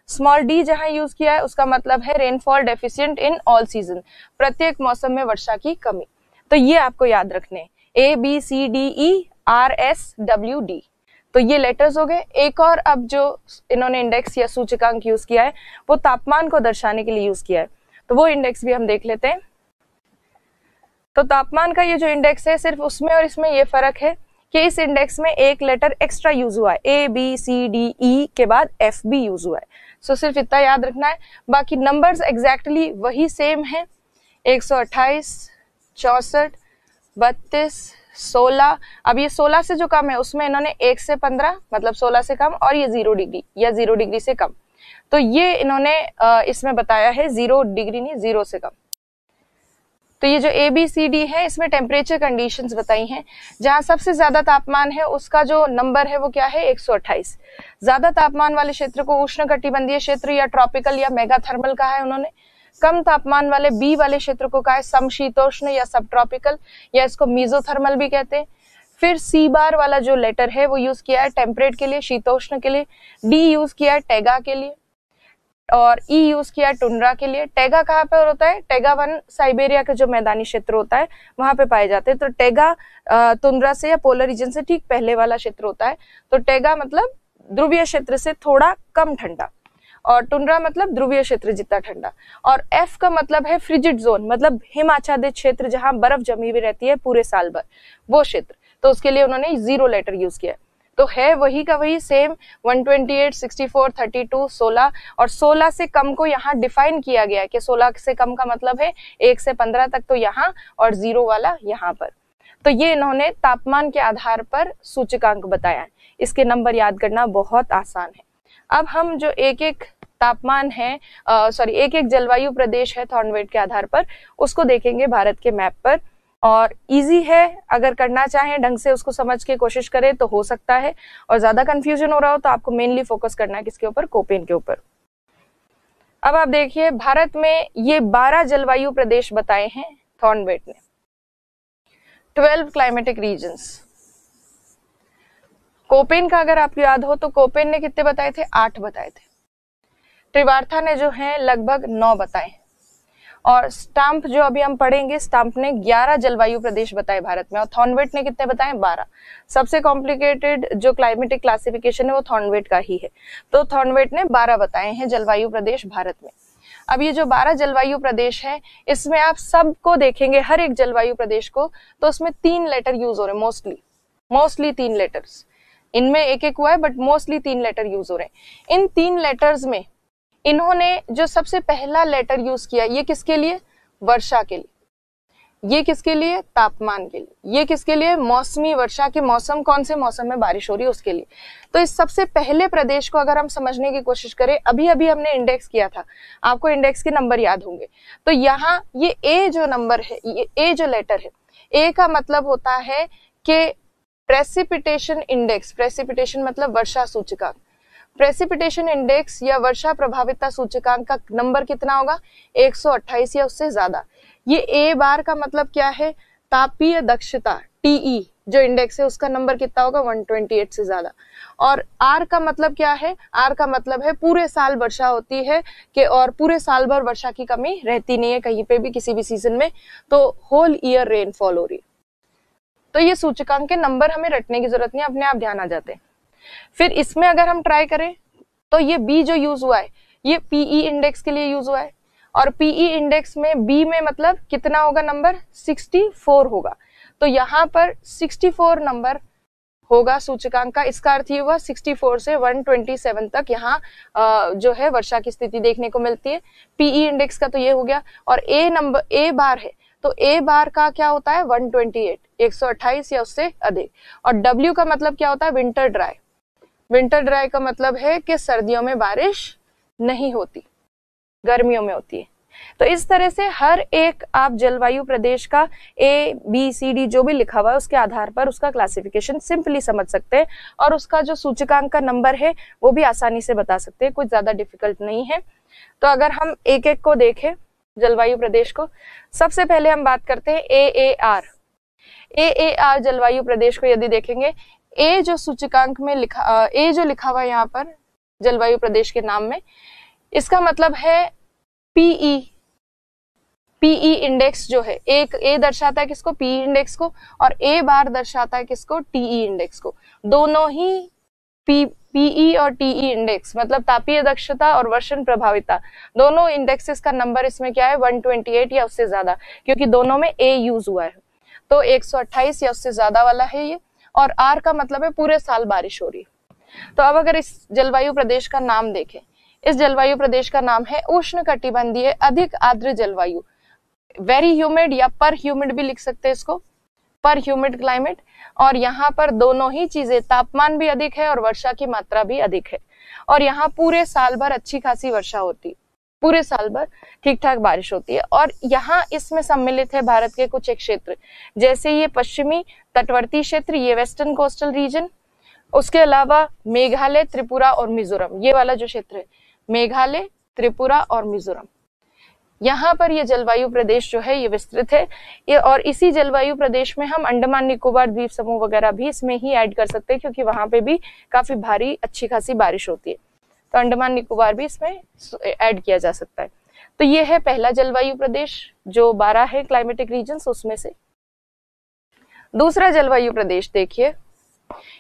Small D जहां यूज किया है उसका मतलब है rainfall deficient in all season, प्रत्येक मौसम में वर्षा की कमी। तो ये आपको याद रखने, A B C D E R S W D, तो ये लेटर्स हो गए। एक और अब जो इन्होंने इंडेक्स या सूचकांक यूज किया है वो तापमान को दर्शाने के लिए यूज किया है, तो वो इंडेक्स भी हम देख लेते हैं। तो तापमान का ये जो इंडेक्स है, सिर्फ उसमें और इसमें ये फर्क है कि इस इंडेक्स में एक लेटर एक्स्ट्रा यूज हुआ है, ए बी सी डी ई के बाद एफ भी यूज हुआ है। सिर्फ इतना याद रखना है, बाकी नंबर्स एग्जैक्टली वही सेम है, 128, 64, 32, 16। अब ये 16 से जो कम है उसमें इन्होंने 1 से 15 मतलब 16 से कम, और ये 0 डिग्री या 0 डिग्री से कम। तो ये इन्होंने इसमें बताया है 0 डिग्री नहीं, 0 से कम। तो ये जो ABCD है इसमें टेम्परेचर कंडीशंस बताई हैं। जहां सबसे ज्यादा तापमान है उसका जो नंबर है वो क्या है, 128। ज्यादा तापमान वाले क्षेत्र को उष्णकटिबंधीय क्षेत्र या ट्रॉपिकल या मेगाथर्मल कहा है उन्होंने। कम तापमान वाले B वाले क्षेत्र को कहा है समशीतोष्ण या सब ट्रॉपिकल, या इसको मीजोथर्मल भी कहते हैं। फिर C बार वाला जो लेटर है वो यूज किया है टेम्परेट के लिए, शीतोष्ण के लिए। D यूज किया है टैगा के लिए, और E यूज किया टुंड्रा के लिए। टैगा कहाँ पर होता है, टैगा वन साइबेरिया का जो मैदानी क्षेत्र होता है वहां पे पाए जाते हैं। तो टैगा तुंद्रा से या पोलर रीजन से ठीक पहले वाला क्षेत्र होता है। तो टैगा मतलब ध्रुवीय क्षेत्र से थोड़ा कम ठंडा, और टुंड्रा मतलब ध्रुवीय क्षेत्र जितना ठंडा। और F का मतलब है फ्रिजिड जोन, मतलब हिम आच्छादित क्षेत्र जहां बर्फ जमी हुई रहती है पूरे साल भर, वो क्षेत्र। तो उसके लिए उन्होंने 0 लेटर यूज किया। तो है वही का वही सेम 128, 64, 32, 16, और 16 से कम को यहाँ डिफाइन किया गया है कि 16 से कम का मतलब है 1 से 15 तक, तो यहाँ, और 0 वाला यहाँ पर। तो ये इन्होंने तापमान के आधार पर सूचकांक बताया है। इसके नंबर याद करना बहुत आसान है। अब हम जो एक एक तापमान है, एक एक जलवायु प्रदेश है थॉर्नवेट के आधार पर, उसको देखेंगे भारत के मैप पर। और इजी है, अगर करना चाहें ढंग से उसको समझ के कोशिश करें तो हो सकता है। और ज्यादा कंफ्यूजन हो रहा हो तो आपको मेनली फोकस करना है किसके ऊपर, कोपेन के ऊपर। अब आप देखिए भारत में ये 12 जलवायु प्रदेश बताए हैं थॉर्नवेट ने, 12 क्लाइमेटिक रीजन्स। कोपेन का अगर आपको याद हो तो कोपेन ने कितने बताए थे, 8 बताए थे। त्रिवार्था ने जो है लगभग 9 बताए। और स्टाम्प जो अभी हम पढ़ेंगे, स्टाम्प ने 11 जलवायु प्रदेश बताए भारत में, और थॉर्नवेट ने कितने बताए, 12। सबसे कॉम्प्लिकेटेड जो क्लाइमेटिक क्लासिफिकेशन है वो थॉर्नवेट का ही है। तो थॉर्नवेट ने 12 बताए हैं जलवायु प्रदेश भारत में। अब ये जो 12 जलवायु प्रदेश है इसमें आप सबको देखेंगे, हर एक जलवायु प्रदेश को, तो उसमें 3 लेटर यूज हो रहे हैं मोस्टली 3 लेटर्स। इनमें एक एक हुआ है बट मोस्टली 3 लेटर यूज हो रहे हैं। इन 3 लेटर्स में इन्होंने जो सबसे पहला लेटर यूज किया, ये किसके लिए, वर्षा के लिए, ये किसके लिए, तापमान के लिए, ये किसके लिए, मौसमी वर्षा के मौसम, कौन से मौसम में बारिश हो रही है उसके लिए। तो इस सबसे पहले प्रदेश को अगर हम समझने की कोशिश करें, अभी अभी हमने इंडेक्स किया था, आपको इंडेक्स के नंबर याद होंगे। तो यहाँ ये ए जो नंबर है, ये ए जो लेटर है, ए का मतलब होता है कि प्रेसिपिटेशन इंडेक्स, प्रेसिपिटेशन मतलब वर्षा सूचकांक। प्रेसिपिटेशन इंडेक्स या वर्षा प्रभाविता सूचकांक का नंबर कितना होगा, 128 या उससे ज्यादा। ये ए बार का मतलब क्या है, तापीय दक्षता, टीई जो इंडेक्स है उसका नंबर कितना होगा, 128 से ज्यादा। और आर का मतलब क्या है, आर का मतलब है पूरे साल वर्षा होती है कि, और पूरे साल भर वर्षा की कमी रहती नहीं है कहीं पे भी किसी भी सीजन में, तो होल ईयर रेनफॉल हो रही है। तो ये सूचकांक के नंबर हमें रटने की जरूरत नहीं, अपने आप ध्यान आ जाते हैं। फिर इसमें अगर हम ट्राई करें तो ये बी जो यूज हुआ है ये पीई इंडेक्स के लिए यूज हुआ है, और पीई इंडेक्स में बी में मतलब कितना होगा नंबर, 64 होगा। तो यहाँ पर 64 नंबर होगा सूचकांक का। इसका अर्थ ये हुआ 64 से 127 तक यहाँ जो है वर्षा की स्थिति देखने को मिलती है। पीई इंडेक्स का तो ये हो गया। और ए नंबर, ए बार है तो ए बार का क्या होता है, 128, 128 या उससे अधिक। और डब्ल्यू का मतलब क्या होता है, विंटर ड्राई। विंटर ड्राई का मतलब है कि सर्दियों में बारिश नहीं होती, गर्मियों में होती है। तो इस तरह से हर एक आप जलवायु प्रदेश का ए बी सी डी जो भी लिखा हुआ है उसके आधार पर उसका क्लासिफिकेशन सिंपली समझ सकते हैं, और उसका जो सूचकांक का नंबर है वो भी आसानी से बता सकते हैं, कुछ ज्यादा डिफिकल्ट नहीं है। तो अगर हम एक एक को देखें जलवायु प्रदेश को, सबसे पहले हम बात करते हैं AAR। AAR जलवायु प्रदेश को यदि देखेंगे, ए जो सूचकांक में लिखा, ए जो लिखा हुआ है यहाँ पर जलवायु प्रदेश के नाम में, इसका मतलब है पीई। पीई इंडेक्स जो है, एक ए दर्शाता है किसको, पीई इंडेक्स को, और ए बार दर्शाता है किसको, टीई इंडेक्स को। दोनों ही पीई और टीई इंडेक्स मतलब तापीय दक्षता और वर्षण प्रभाविता, दोनों इंडेक्सेस का नंबर इसमें क्या है, 128 या उससे ज्यादा, क्योंकि दोनों में ए यूज हुआ है। तो 128 या उससे ज्यादा वाला है ये। और आर का मतलब है पूरे साल बारिश हो रही है। तो अब अगर इस जलवायु प्रदेश का नाम देखें, इस जलवायु प्रदेश का नाम है उष्णकटिबंधीय अधिक आर्द्र जलवायु, वेरी ह्यूमिड या पर ह्यूमिड भी लिख सकते हैं इसको, पर ह्यूमिड क्लाइमेट। और यहाँ पर दोनों ही चीजें, तापमान भी अधिक है और वर्षा की मात्रा भी अधिक है। और यहाँ पूरे साल भर अच्छी खासी वर्षा होती है, पूरे साल भर ठीक ठाक बारिश होती है। और यहाँ इसमें सम्मिलित है भारत के कुछ एक क्षेत्र, जैसे ये पश्चिमी तटवर्ती क्षेत्र, ये वेस्टर्न कोस्टल रीजन, उसके अलावा मेघालय, त्रिपुरा और मिजोरम, ये वाला जो क्षेत्र है मेघालय, त्रिपुरा और मिजोरम, यहाँ पर ये जलवायु प्रदेश जो है ये विस्तृत है। ये और इसी जलवायु प्रदेश में हम अंडमान निकोबार द्वीप समूह वगैरह भी इसमें ही ऐड कर सकते हैं, क्योंकि वहां पे भी काफी भारी अच्छी खासी बारिश होती है, तो अंडमान निकोबार भी इसमें ऐड किया जा सकता है। तो ये है पहला जलवायु प्रदेश जो 12 है क्लाइमेटिक रीजन्स उसमें से। दूसरा जलवायु प्रदेश देखिए,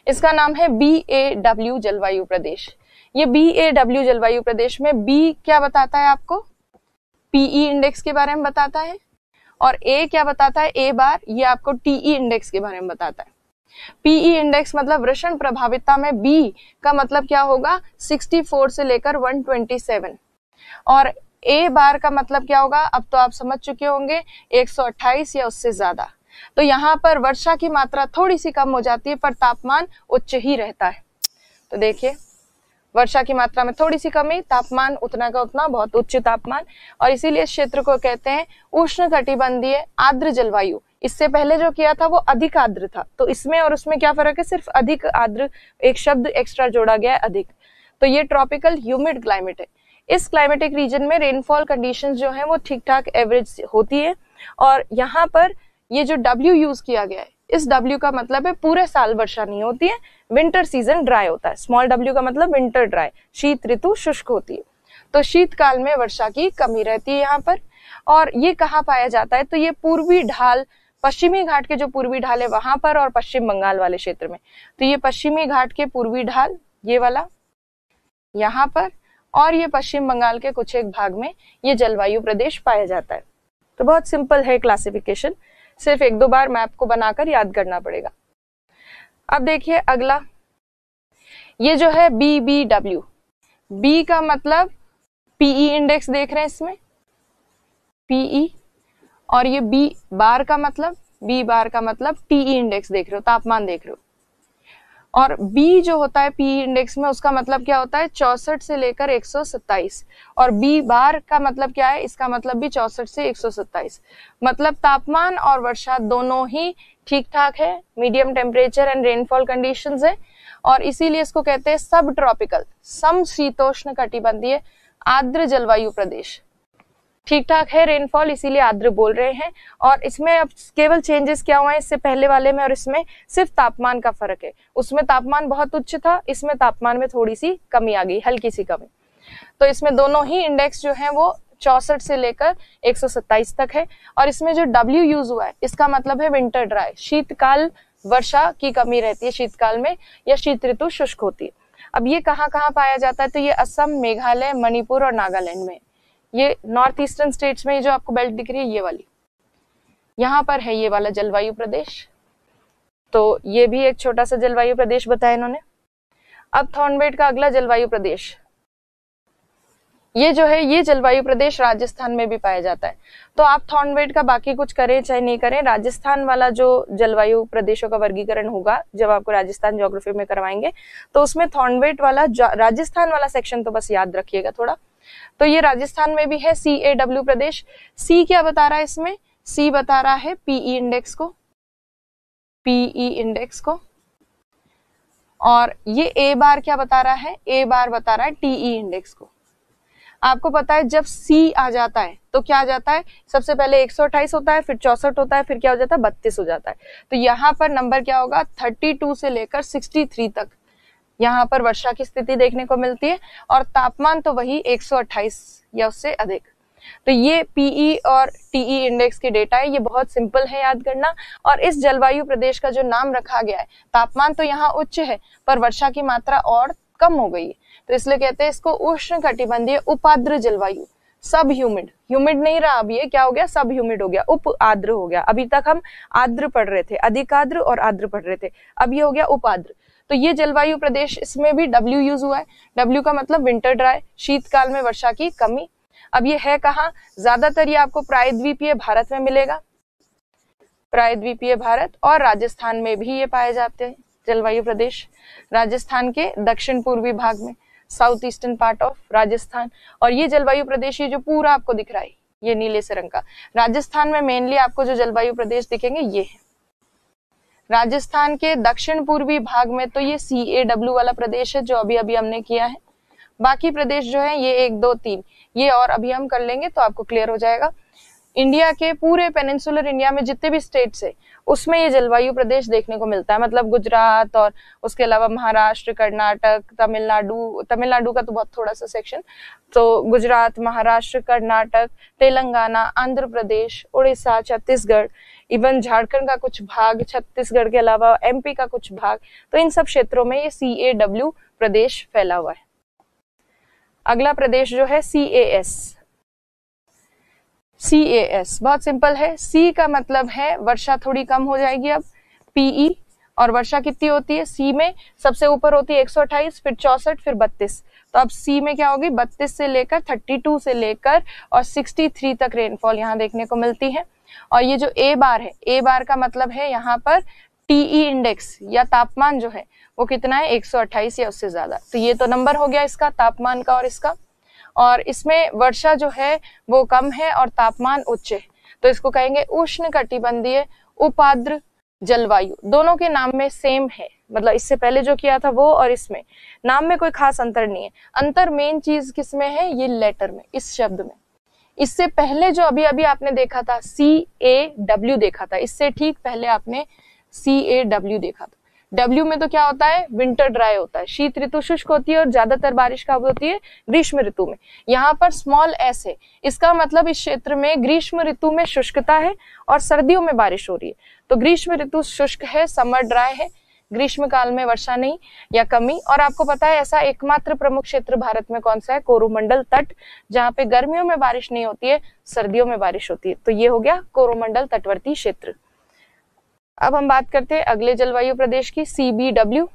इसका नाम है BAW जलवायु प्रदेश। ये BAW जलवायु प्रदेश में B क्या बताता है आपको, PE इंडेक्स के बारे में बताता है, और A क्या बताता है, A बार, ये आपको TE इंडेक्स के बारे में बताता है। PE इंडेक्स मतलब वृषण प्रभावितता में B का मतलब क्या होगा, 64 से लेकर 127, और A बार का मतलब क्या होगा, अब तो आप समझ चुके होंगे, 128 या उससे ज्यादा। तो यहाँ पर वर्षा की मात्रा थोड़ी सी कम हो जाती है पर तापमान उच्च ही रहता है। तो देखिए वर्षा की मात्रा में थोड़ी सी कमी, तापमान उतना का उतना, बहुत उच्च तापमान, और इसीलिए इस क्षेत्र को कहते हैं उष्णकटिबंधीय आर्द्र जलवायु। इससे पहले जो किया था वो अधिक आर्द्र था, तो इसमें और उसमें क्या फर्क है, सिर्फ अधिक आर्द्र, एक शब्द एक्स्ट्रा जोड़ा गया है, अधिक। तो ये ट्रॉपिकल ह्यूमिड क्लाइमेट है। इस क्लाइमेटिक रीजन में रेनफॉल कंडीशंस जो है वो ठीक ठाक एवरेज होती है, और यहाँ पर ये जो W यूज किया गया है, इस W का मतलब है पूरे साल वर्षा नहीं होती है, विंटर सीजन ड्राई होता है। स्मॉल w का मतलब विंटर ड्राई, शीत ऋतु शुष्क होती है, तो शीतकाल में वर्षा की कमी रहती है यहाँ पर। और ये कहाँ पाया जाता है, तो ये पूर्वी ढाल, पश्चिमी घाट के जो पूर्वी ढाल है वहां पर, और पश्चिम बंगाल वाले क्षेत्र में। तो ये पश्चिमी घाट के पूर्वी ढाल, ये वाला यहाँ पर, और ये पश्चिम बंगाल के कुछ एक भाग में ये जलवायु प्रदेश पाया जाता है। तो बहुत सिंपल है क्लासिफिकेशन, सिर्फ एक दो बार मैप को बनाकर याद करना पड़ेगा। अब देखिए अगला, ये जो है BBW, B का मतलब PE इंडेक्स देख रहे हैं इसमें, PE, और ये B बार का मतलब, B बार का मतलब TE इंडेक्स देख रहे हो, तापमान देख रहे हो। और B जो होता है PE इंडेक्स में, उसका मतलब क्या होता है, 64 से लेकर 127, और B बार का मतलब क्या है, इसका मतलब भी 64 से 127, मतलब तापमान और वर्षा दोनों ही ठीक ठाक है, medium temperature and rainfall conditions है, और इसीलिए इसको कहते हैं सब ट्रॉपिकल, समशीतोष्ण कटिबंधीय आर्द्र जलवायु प्रदेश। ठीक ठाक है रेनफॉल, इसीलिए आर्द्र बोल रहे हैं। और इसमें अब केवल चेंजेस क्या हुआ है इससे पहले वाले में और इसमें, सिर्फ तापमान का फर्क है। उसमें तापमान बहुत उच्च था, इसमें तापमान में थोड़ी सी कमी आ गई, हल्की सी कमी। तो इसमें दोनों ही इंडेक्स जो है वो 64 से लेकर 127 तक है। और इसमें जो W यूज हुआ है इसका मतलब है विंटर ड्राई, शीतकाल वर्षा की कमी रहती है शीतकाल में, या शीत ऋतु शुष्क होती है। अब ये कहाँ कहाँ पाया जाता है, तो ये असम, मेघालय, मणिपुर और नागालैंड में। ये नॉर्थ ईस्टर्न स्टेट्स में जो आपको बेल्ट दिख रही है ये वाली, यहाँ पर है ये वाला जलवायु प्रदेश। तो ये भी एक छोटा सा जलवायु प्रदेश बताया इन्होंने। अब थॉर्नबेट का अगला जलवायु प्रदेश, ये जो है ये जलवायु प्रदेश राजस्थान में भी पाया जाता है। तो आप थॉर्नबेट का बाकी कुछ करें चाहे नहीं करें, राजस्थान वाला जो जलवायु प्रदेशों का वर्गीकरण होगा जब आपको राजस्थान ज्योग्राफी में करवाएंगे, तो उसमें थॉर्नबेट वाला राजस्थान वाला सेक्शन तो बस याद रखिएगा थोड़ा। तो ये राजस्थान में भी है CAW प्रदेश। C क्या बता रहा है इसमें, C बता रहा है PE इंडेक्स को, PE इंडेक्स को। और ये A बार क्या बता रहा है, A बार बता रहा है TE इंडेक्स को। आपको पता है जब C आ जाता है तो क्या आ जाता है, सबसे पहले 128 होता है, फिर 64 होता है, फिर क्या हो जाता है 32 हो जाता है। तो यहाँ पर नंबर क्या होगा, 32 से लेकर 63 तक यहाँ पर वर्षा की स्थिति देखने को मिलती है, और तापमान तो वही 128 या उससे अधिक। तो ये PE और TE इंडेक्स के डेटा है, ये बहुत सिंपल है याद करना। और इस जलवायु प्रदेश का जो नाम रखा गया है, तापमान तो यहाँ उच्च है पर वर्षा की मात्रा और कम हो गई है, तो इसलिए कहते हैं इसको उष्ण कटिबंधीय उपाद्र जलवायु, सब ह्यूमिड। ह्यूमिड नहीं रहा, अब ये क्या हो गया, सब ह्यूमिड हो गया, उप आर्द्र हो गया। अभी तक हम आर्द्र पढ़ रहे थे, अधिक आर्द्र और आर्द्र पढ़ रहे थे, अब ये हो गया उपाद्र। तो ये जलवायु प्रदेश, इसमें भी W यूज हुआ है। W का मतलब विंटर ड्राई, शीतकाल में वर्षा की कमी। अब ये है कहाँ, ज्यादातर ये आपको प्रायद्वीपीय भारत में मिलेगा, प्रायद्वीपीय भारत, और राजस्थान में भी ये पाए जाते हैं जलवायु प्रदेश, राजस्थान के दक्षिण पूर्वी भाग में। South eastern part of Rajasthan. और ये जलवायु प्रदेश ये जो पूरा आपको दिख रहा है ये नीले से रंग का, राजस्थान में मेनली आपको जो जलवायु प्रदेश दिखेंगे ये है। राजस्थान के दक्षिण पूर्वी भाग में तो ये CAW वाला प्रदेश है जो अभी अभी हमने किया है। बाकी प्रदेश जो है ये 1, 2, 3 ये और अभी हम कर लेंगे तो आपको क्लियर हो जाएगा। इंडिया के पूरे पेनिनसुलर इंडिया में जितने भी स्टेट्स है उसमें ये जलवायु प्रदेश देखने को मिलता है, मतलब गुजरात और उसके अलावा महाराष्ट्र, कर्नाटक, तमिलनाडु का तो बहुत थोड़ा सा सेक्शन, तो गुजरात, महाराष्ट्र, कर्नाटक, तेलंगाना, आंध्र प्रदेश, उड़ीसा, छत्तीसगढ़, इवन झारखंड का कुछ भाग, छत्तीसगढ़ के अलावा MP का कुछ भाग, तो इन सब क्षेत्रों में ये CAW प्रदेश फैला हुआ है। अगला प्रदेश जो है CAS बहुत सिंपल है। C का मतलब है वर्षा थोड़ी कम हो जाएगी अब, PE, और वर्षा कितनी होती है C में, सबसे ऊपर होती है 128, फिर 64, फिर 32, तो अब C में क्या होगी 32 से लेकर 32 से लेकर और 63 तक रेनफॉल यहाँ देखने को मिलती है। और ये जो A बार है, A बार का मतलब है यहाँ पर TE इंडेक्स या तापमान जो है वो कितना है 128 या उससे ज्यादा, तो ये तो नंबर हो गया इसका तापमान का और इसका। और इसमें वर्षा जो है वो कम है और तापमान उच्च है, तो इसको कहेंगे उष्णकटिबंधीय उपाद्र जलवायु। दोनों के नाम में सेम है, मतलब इससे पहले जो किया था वो और इसमें नाम में कोई खास अंतर नहीं है। अंतर मेन चीज किसमें है, ये लेटर में, इस शब्द में। इससे पहले जो अभी अभी आपने देखा था CAW देखा था, इससे ठीक पहले आपने CAW देखा था। W में तो क्या होता है, विंटर ड्राई होता है, शीत ऋतु शुष्क होती है और ज्यादातर बारिश कब होती है, ग्रीष्म ऋतु में। यहाँ पर स्मॉल s है, इसका मतलब इस क्षेत्र में ग्रीष्म ऋतु में शुष्कता है और सर्दियों में बारिश हो रही है। तो ग्रीष्म ऋतु शुष्क है, समर ड्राई है, ग्रीष्म काल में वर्षा नहीं या कमी। और आपको पता है ऐसा एकमात्र प्रमुख क्षेत्र भारत में कौन सा है, कोरोमंडल तट, जहाँ पे गर्मियों में बारिश नहीं होती है, सर्दियों में बारिश होती है। तो ये हो गया कोरोमंडल तटवर्ती क्षेत्र। अब हम बात करते हैं अगले जलवायु प्रदेश की, CBW।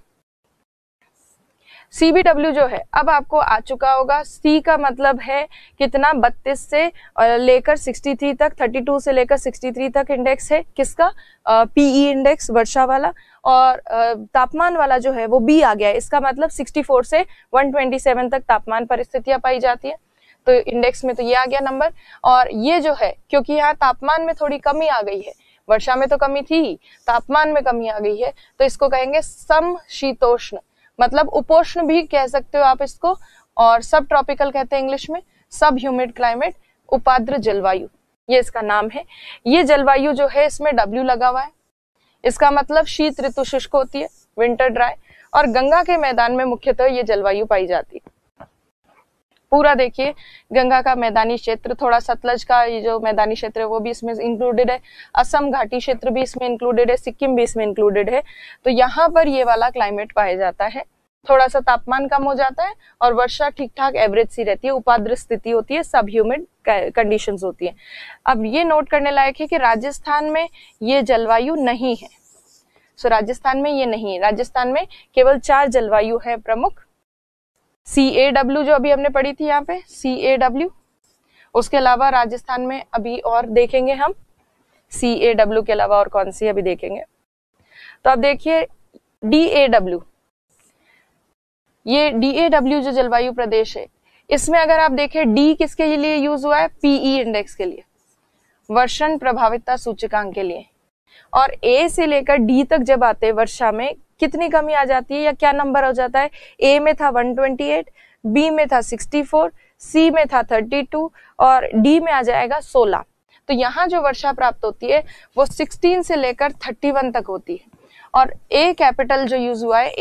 CBW जो है अब आपको आ चुका होगा। C का मतलब है कितना, 32 से लेकर 63 तक, 32 से लेकर 63 तक इंडेक्स है किसका, PE इंडेक्स वर्षा वाला। और तापमान वाला जो है वो B आ गया है, इसका मतलब 64 से 127 तक तापमान परिस्थितियां पाई जाती है, तो इंडेक्स में तो ये आ गया नंबर। और ये जो है क्योंकि यहाँ तापमान में थोड़ी कमी आ गई है, वर्षा में तो कमी थी, तापमान में कमी आ गई है, तो इसको कहेंगे समशीतोष्ण, मतलब उपोष्ण भी कह सकते हो आप इसको, और सब ट्रॉपिकल कहते हैं इंग्लिश में, सब ह्यूमिड क्लाइमेट, उपाद्र जलवायु, ये इसका नाम है। ये जलवायु जो है इसमें W लगा हुआ है, इसका मतलब शीत ऋतु शुष्क होती है, विंटर ड्राई, और गंगा के मैदान में मुख्यतः ये जलवायु पाई जाती है। पूरा देखिए गंगा का मैदानी क्षेत्र, थोड़ा सतलज का ये जो मैदानी क्षेत्र है वो भी इसमें इंक्लूडेड है, असम घाटी क्षेत्र भी इसमें इंक्लूडेड है, सिक्किम भी इसमें इंक्लूडेड है। तो यहाँ पर ये वाला क्लाइमेट पाया जाता है, थोड़ा सा तापमान कम हो जाता है और वर्षा ठीक ठाक एवरेज सी रहती है, उपाद्र स्थिति होती है, सब ह्यूमिड कंडीशंस होती है। अब ये नोट करने लायक है कि राजस्थान में ये जलवायु नहीं है, सो राजस्थान में ये नहीं है, राजस्थान में केवल 4 जलवायु है प्रमुख। CAW जो अभी हमने पढ़ी थी यहाँ पे CAW, उसके अलावा राजस्थान में अभी और देखेंगे हम CAW के अलावा और कौन सी अभी देखेंगे। तो अब देखिए DAW, ये DAW जो जलवायु प्रदेश है इसमें अगर आप देखें D किसके लिए यूज हुआ है, PE इंडेक्स के लिए, वर्षण प्रभावितता सूचकांक के लिए। और A से लेकर D तक जब आते हैं वर्षा में कितनी कमी आ जाती है या क्या नंबर हो जाता है, A में था 128, B में था 64, C में था 32 और D में आ जाएगा 16। तो यहाँ जो वर्षा प्राप्त होती है वो 16 से लेकर 31 तक होती है। और A कैपिटल जो यूज हुआ है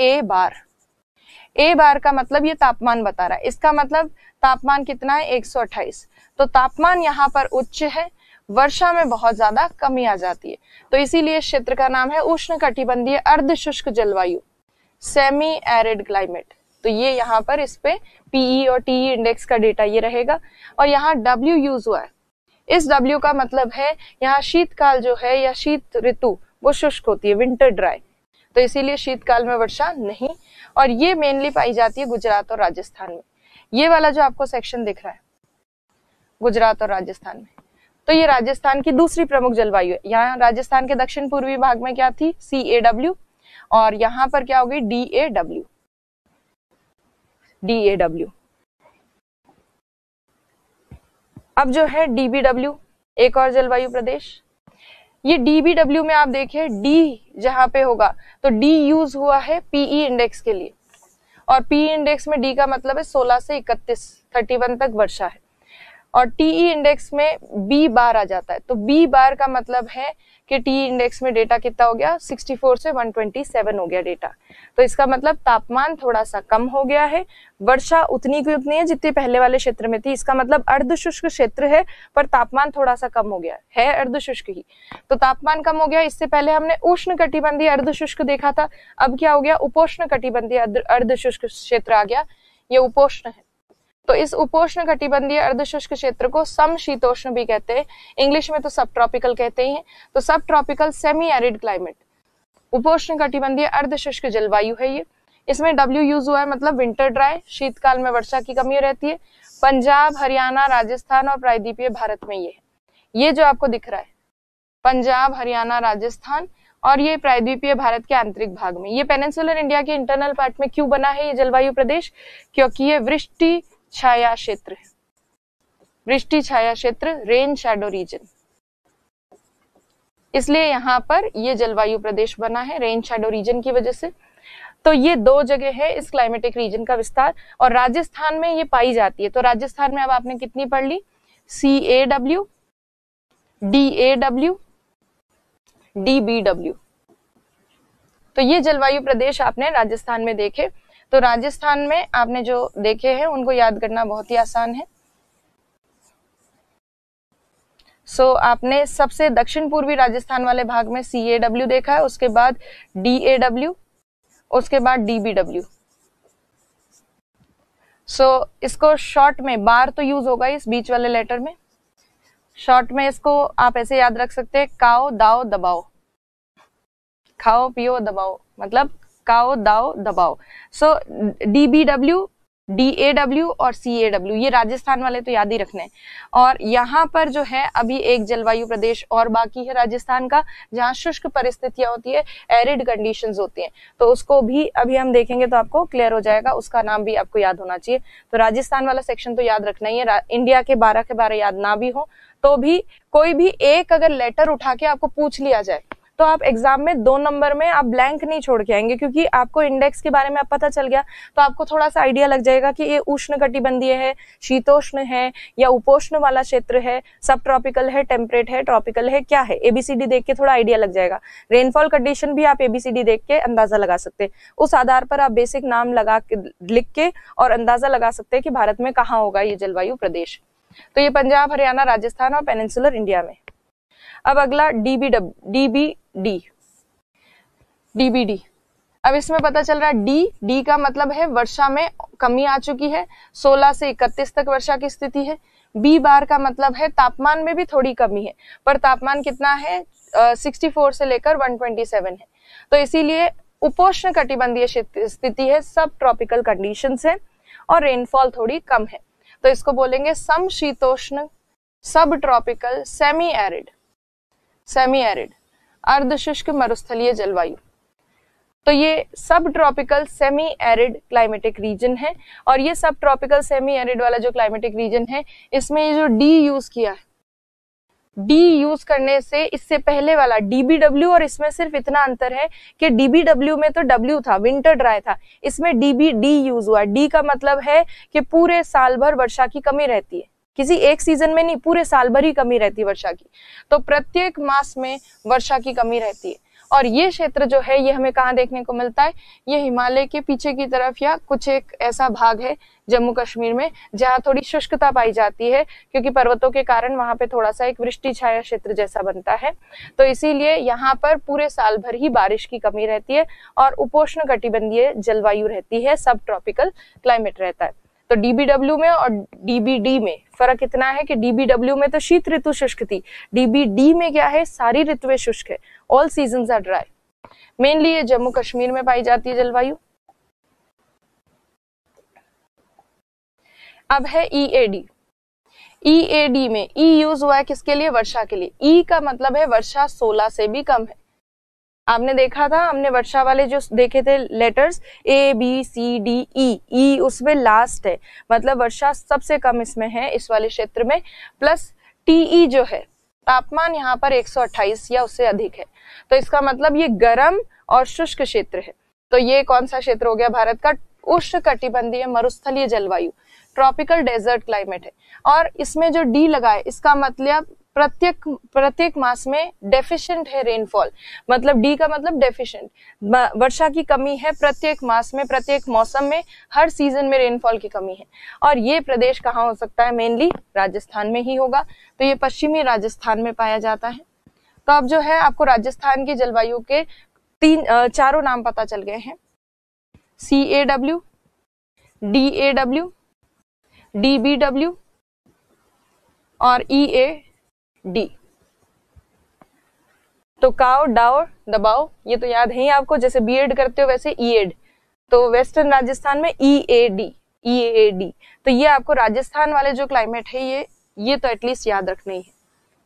A बार का मतलब ये तापमान बता रहा है, इसका मतलब तापमान कितना है 128, तो तापमान यहाँ पर उच्च है, वर्षा में बहुत ज्यादा कमी आ जाती है, तो इसीलिए क्षेत्र का नाम है उष्णकटिबंधीय अर्ध शुष्क जलवायु, सेमी एरिड क्लाइमेट। तो ये यहाँ पर इस पे PE और TE इंडेक्स का डेटा ये रहेगा। और यहाँ W यूज हुआ है, इस W का मतलब है यहाँ शीतकाल जो है या शीत ऋतु वो शुष्क होती है, विंटर ड्राई, तो इसीलिए शीतकाल में वर्षा नहीं। और ये मेनली पाई जाती है गुजरात और राजस्थान में। ये वाला जो आपको सेक्शन दिख रहा है गुजरात और राजस्थान में, तो ये राजस्थान की दूसरी प्रमुख जलवायु है। यहाँ राजस्थान के दक्षिण पूर्वी भाग में क्या थी, CAW, और यहाँ पर क्या होगी DAW। DAW। अब जो है DBW, एक और जलवायु प्रदेश। ये DBW में आप देखिए D जहां पे होगा तो D यूज हुआ है PE इंडेक्स के लिए, और PE इंडेक्स में D का मतलब है 16 से 31, 31 तक वर्षा है। और TE इंडेक्स में B बार आ जाता है, तो B बार का मतलब है कि TE इंडेक्स में डेटा कितना हो गया, 64 से 127 हो गया डेटा। तो इसका मतलब तापमान थोड़ा सा कम हो गया है, वर्षा उतनी की उतनी है जितनी पहले वाले क्षेत्र में थी। इसका मतलब अर्धशुष्क क्षेत्र है पर तापमान थोड़ा सा कम हो गया है अर्धशुष्क ही, तो तापमान कम हो गया। इससे पहले हमने उष्ण कटिबंधीय अर्धशुष्क देखा था, अब क्या हो गया, उपोष्ण कटिबंधीय अर्धशुष्क क्षेत्र आ गया, ये उपोष्ण है। तो इस उपोष्ण कटिबंधीय अर्धशुष्क क्षेत्र को समशीतोष्ण भी कहते हैं, इंग्लिश में तो सब ट्रॉपिकल कहते हैं। तो सब ट्रॉपिकल सेमी एरिड क्लाइमेट, उपोष्ण कटिबंधीय अर्धशुष्क जलवायु है ये। इसमें W यूज हुआ है, मतलब विंटर ड्राई, शीतकाल में वर्षा की कमी रहती है। पंजाब, हरियाणा, राजस्थान और प्रायद्वीपीय भारत में ये जो आपको दिख रहा है पंजाब, हरियाणा, राजस्थान और ये प्रायद्वीपीय भारत के आंतरिक भाग में। ये पेनिनसुलर इंडिया के इंटरनल पार्ट में क्यों बना है ये जलवायु प्रदेश, क्योंकि ये वृष्टि छाया क्षेत्र है, वृष्टि छाया क्षेत्र, रेन शैडो रीजन, इसलिए यहाँ पर ये जलवायु प्रदेश बना है रेन शैडो रीजन की वजह से। तो ये दो जगह है इस क्लाइमेटिक रीजन का विस्तार, और राजस्थान में ये पाई जाती है। तो राजस्थान में अब आपने कितनी पढ़ ली, CAW, DAW, DBW। तो ये जलवायु प्रदेश आपने राजस्थान में देखे। तो राजस्थान में आपने जो देखे हैं उनको याद करना बहुत ही आसान है। आपने सबसे दक्षिण पूर्वी राजस्थान वाले भाग में CAW देखा है, उसके बाद DAW, उसके बाद DBW। इसको शॉर्ट में बार तो यूज होगा इस बीच वाले लेटर में, शॉर्ट में इसको आप ऐसे याद रख सकते हैं, काओ दाओ दबाओ, खाओ पियो दबाओ, मतलब काओ दाओ दबाओ। DBW, DAW और CAW ये राजस्थान वाले तो याद ही रखने हैं। और यहाँ पर जो है अभी एक जलवायु प्रदेश और बाकी है राजस्थान का, जहाँ शुष्क परिस्थितियां होती है, एरिड कंडीशंस होती हैं, तो उसको भी अभी हम देखेंगे तो आपको क्लियर हो जाएगा, उसका नाम भी आपको याद होना चाहिए। तो राजस्थान वाला सेक्शन तो याद रखना ही है। इंडिया के 12 के 12 याद ना भी हो तो भी कोई भी एक अगर लेटर उठा के आपको पूछ लिया जाए तो आप एग्जाम में 2 नंबर में आप ब्लैंक नहीं छोड़ के आएंगे, क्योंकि आपको इंडेक्स के बारे में अब पता चल गया तो आपको थोड़ा सा आइडिया लग जाएगा कि ये उष्ण कटिबंधीय है, शीतोष्ण है या उपोष्ण वाला क्षेत्र है, सब ट्रॉपिकल है, टेम्परेट है, ट्रॉपिकल है, क्या है। ABCD देख के थोड़ा आइडिया लग जाएगा। रेनफॉल कंडीशन भी आप ABCD देख के अंदाजा लगा सकते हैं, उस आधार पर आप बेसिक नाम लगा के लिख के और अंदाजा लगा सकते हैं कि भारत में कहाँ होगा ये जलवायु प्रदेश। तो ये पंजाब, हरियाणा, राजस्थान और पेनिनसुलर इंडिया में। अब अगला DBD। अब इसमें पता चल रहा है D का मतलब है वर्षा में कमी आ चुकी है, 16 से 31 तक वर्षा की स्थिति है। B बार का मतलब है तापमान में भी थोड़ी कमी है, पर तापमान कितना है, 64 से लेकर 127 है। तो इसीलिए उपोष्ण कटिबंधीय स्थिति है, सब ट्रॉपिकल कंडीशंस है और रेनफॉल थोड़ी कम है। तो इसको बोलेंगे समशीतोष्ण, सब ट्रॉपिकल, सेमी एरिड अर्धशुष्क मरुस्थलीय जलवायु। तो ये सब tropical semi arid climatic reason है, और ये सब ट्रॉपिकल सेमी एरिड वाला जो क्लाइमेटिक रीजन है इसमें ये जो D यूज किया है, D यूज करने से इससे पहले वाला DBW और इसमें सिर्फ इतना अंतर है कि DBW में तो W था, विंटर ड्राई था, इसमें DBD यूज हुआ। D का मतलब है कि पूरे साल भर वर्षा की कमी रहती है, किसी एक सीजन में नहीं, पूरे साल भर ही कमी रहती है वर्षा की। तो प्रत्येक मास में वर्षा की कमी रहती है। और ये क्षेत्र जो है ये हमें कहाँ देखने को मिलता है, ये हिमालय के पीछे की तरफ या कुछ एक ऐसा भाग है जम्मू कश्मीर में जहाँ थोड़ी शुष्कता पाई जाती है, क्योंकि पर्वतों के कारण वहां पे थोड़ा सा एक वृष्टि छाया क्षेत्र जैसा बनता है। तो इसीलिए यहाँ पर पूरे साल भर ही बारिश की कमी रहती है और उपोष्ण कटिबंधीय जलवायु रहती है, सब ट्रॉपिकल क्लाइमेट रहता है। तो DBW में और DBD में फर्क इतना है कि DBW में तो शीत ऋतु शुष्क थी, DBD में क्या है, सारी ऋतुएं शुष्क है, all seasons are dry. Mainly ये जम्मू कश्मीर में पाई जाती है जलवायु। अब है EAD में E यूज हुआ है किसके लिए, वर्षा के लिए। E का मतलब है वर्षा 16 से भी कम है, आपने देखा था, हमने वर्षा वाले जो देखे थे लेटर्स ABCDE, ई उसमें लास्ट है, मतलब वर्षा सबसे कम इसमें है इस वाले क्षेत्र में, प्लस TE जो है तापमान यहाँ पर 128 या उससे अधिक है, तो इसका मतलब ये गर्म और शुष्क क्षेत्र है। तो ये कौन सा क्षेत्र हो गया भारत का? उष्णकटिबंधीय मरुस्थलीय जलवायु, ट्रॉपिकल डेजर्ट क्लाइमेट है। और इसमें जो डी लगा है इसका मतलब प्रत्येक मास में डेफिशिएंट है रेनफॉल, मतलब डी का मतलब डेफिशिएंट, वर्षा की कमी है प्रत्येक मास में, प्रत्येक मौसम में, हर सीजन में रेनफॉल की कमी है। और ये प्रदेश कहाँ हो सकता है? मेनली राजस्थान में ही होगा, तो ये पश्चिमी राजस्थान में पाया जाता है। तो अब जो है आपको राजस्थान की जलवायु के चारों नाम पता चल गए हैं, CAW, DAW, DBW और EAD। तो काव, डाव, दबाव, ये तो याद है ही आपको, जैसे बीएड करते हो वैसे EAD। तो वेस्टर्न राजस्थान में EAD। तो ये आपको राजस्थान वाले जो क्लाइमेट है ये तो एटलीस्ट याद रखना ही है,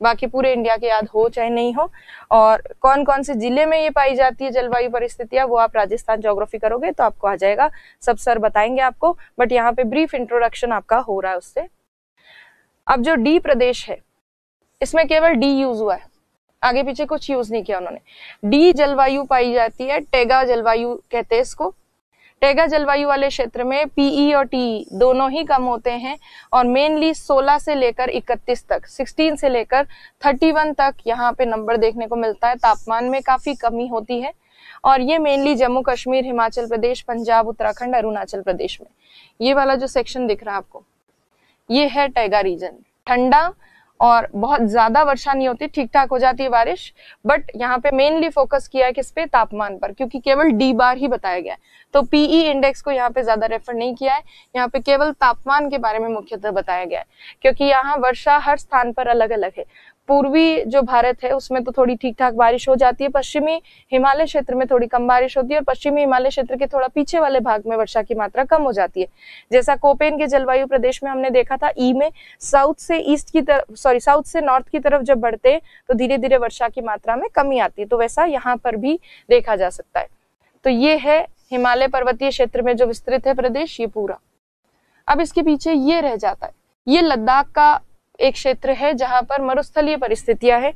बाकी पूरे इंडिया के याद हो चाहे नहीं हो। और कौन कौन से जिले में ये पाई जाती है जलवायु परिस्थितियां, वो आप राजस्थान ज्योग्राफी करोगे तो आपको आ जाएगा, सब सर बताएंगे आपको, बट यहाँ पे ब्रीफ इंट्रोडक्शन आपका हो रहा है उससे। अब जो डी प्रदेश है इसमें केवल डी यूज हुआ है, आगे पीछे कुछ यूज नहीं किया उन्होंने। डी जलवायु पाई जाती है, टेगा जलवायु कहते हैं इसको। टेगा जलवायु वाले क्षेत्र में PE और TE दोनों ही कम होते हैं, और मेनली 16 से लेकर 31 तक, 16 से लेकर 31 तक यहाँ पे नंबर देखने को मिलता है। तापमान में काफी कमी होती है, और ये मेनली जम्मू कश्मीर, हिमाचल प्रदेश, पंजाब, उत्तराखंड, अरुणाचल प्रदेश में, ये वाला जो सेक्शन दिख रहा है आपको, ये है टैगा रीजन। ठंडा और बहुत ज्यादा वर्षा नहीं होती, ठीक ठाक हो जाती है बारिश, बट यहाँ पे मेनली फोकस किया है किस पे? तापमान पर, क्योंकि केवल डी बार ही बताया गया है। तो PE इंडेक्स को यहाँ पे ज्यादा रेफर नहीं किया है, यहाँ पे केवल तापमान के बारे में मुख्यतः बताया गया है, क्योंकि यहाँ वर्षा हर स्थान पर अलग अलग है। पूर्वी जो भारत है उसमें तो थोड़ी ठीक ठाक बारिश हो जाती है, पश्चिमी हिमालय क्षेत्र में थोड़ी कम बारिश होती है, और पश्चिमी हिमालय क्षेत्र के थोड़ा पीछे वाले भाग में वर्षा की मात्रा कम हो जाती है। जैसा कोपेन के जलवायु प्रदेश में हमने देखा था, ई में साउथ से नॉर्थ की तरफ जब बढ़ते हैं तो धीरे धीरे वर्षा की मात्रा में कमी आती है, तो वैसा यहाँ पर भी देखा जा सकता है। तो ये है हिमालय पर्वतीय क्षेत्र में जो विस्तृत है प्रदेश, ये पूरा। अब इसके पीछे ये रह जाता है, ये लद्दाख का एक क्षेत्र है जहां पर मरुस्थलीय परिस्थितियां है,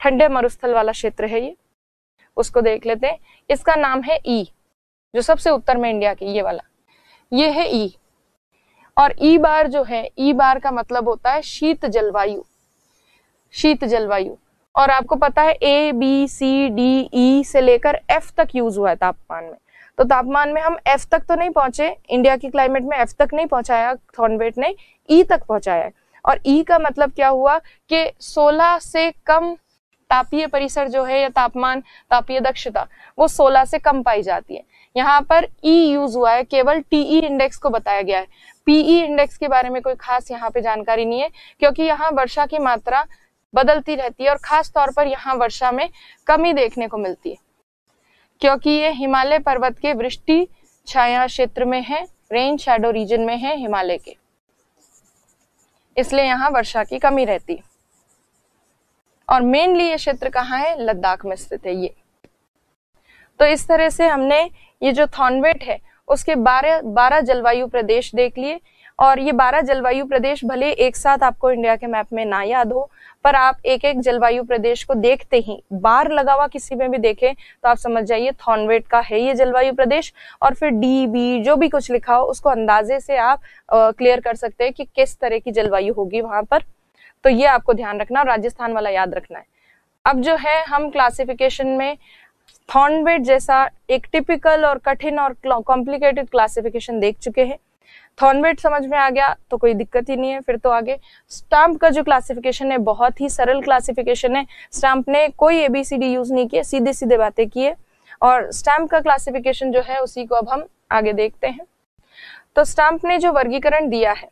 ठंडे मरुस्थल वाला क्षेत्र है ये, उसको देख लेते हैं। इसका नाम है ई, जो सबसे उत्तर में इंडिया की, ये वाला, ये है ई। और ई बार जो है, ई बार का मतलब होता है शीत जलवायु, शीत जलवायु। और आपको पता है ABCDE से लेकर F तक यूज हुआ है तापमान में, तो तापमान में हम F तक तो नहीं पहुंचे, इंडिया की क्लाइमेट में F तक नहीं पहुंचाया थॉर्नवेट ने, E तक पहुंचाया है। और E का मतलब क्या हुआ कि 16 से कम तापीय परिसर जो है, या तापमान, तापीय दक्षता, वो 16 से कम पाई जाती है। यहाँ पर E यूज हुआ है, केवल TE इंडेक्स को बताया गया है। PE इंडेक्स के बारे में कोई खास यहाँ पे जानकारी नहीं है, क्योंकि यहाँ वर्षा की मात्रा बदलती रहती है, और खास तौर पर यहाँ वर्षा में कमी देखने को मिलती है, क्योंकि ये हिमालय पर्वत के वृष्टि छाया क्षेत्र में है, रेन शैडो रीजन में है हिमालय के, इसलिए यहाँ वर्षा की कमी रहती है। और मेनली ये क्षेत्र कहाँ है? लद्दाख में स्थित है ये। तो इस तरह से हमने ये जो थॉर्नवेट है उसके 12 जलवायु प्रदेश देख लिए, और ये 12 जलवायु प्रदेश भले एक साथ आपको इंडिया के मैप में ना याद हो, पर आप एक एक जलवायु प्रदेश को देखते ही, बार लगा हुआ किसी में भी देखें तो आप समझ जाइए थॉर्नवेट का है ये जलवायु प्रदेश, और फिर DB जो भी कुछ लिखा हो उसको अंदाजे से आप क्लियर कर सकते हैं कि किस तरह की जलवायु होगी वहां पर। तो ये आपको ध्यान रखना, और राजस्थान वाला याद रखना है। अब जो है हम क्लासिफिकेशन में थॉर्नवेट जैसा एक टिपिकल और कठिन और कॉम्प्लिकेटेड क्लासिफिकेशन देख चुके हैं। थॉर्नवेट समझ में आ गया तो कोई दिक्कत ही नहीं है। फिर तो आगे स्टैम्प का जो क्लासिफिकेशन है बहुत ही सरल क्लासिफिकेशन है। स्टैम्प ने कोई ABCD यूज नहीं किए, सीधे सीधे बातें की है, और स्टैम्प का क्लासिफिकेशन जो है उसी को अब हम आगे देखते हैं। तो स्टैम्प ने जो वर्गीकरण दिया है,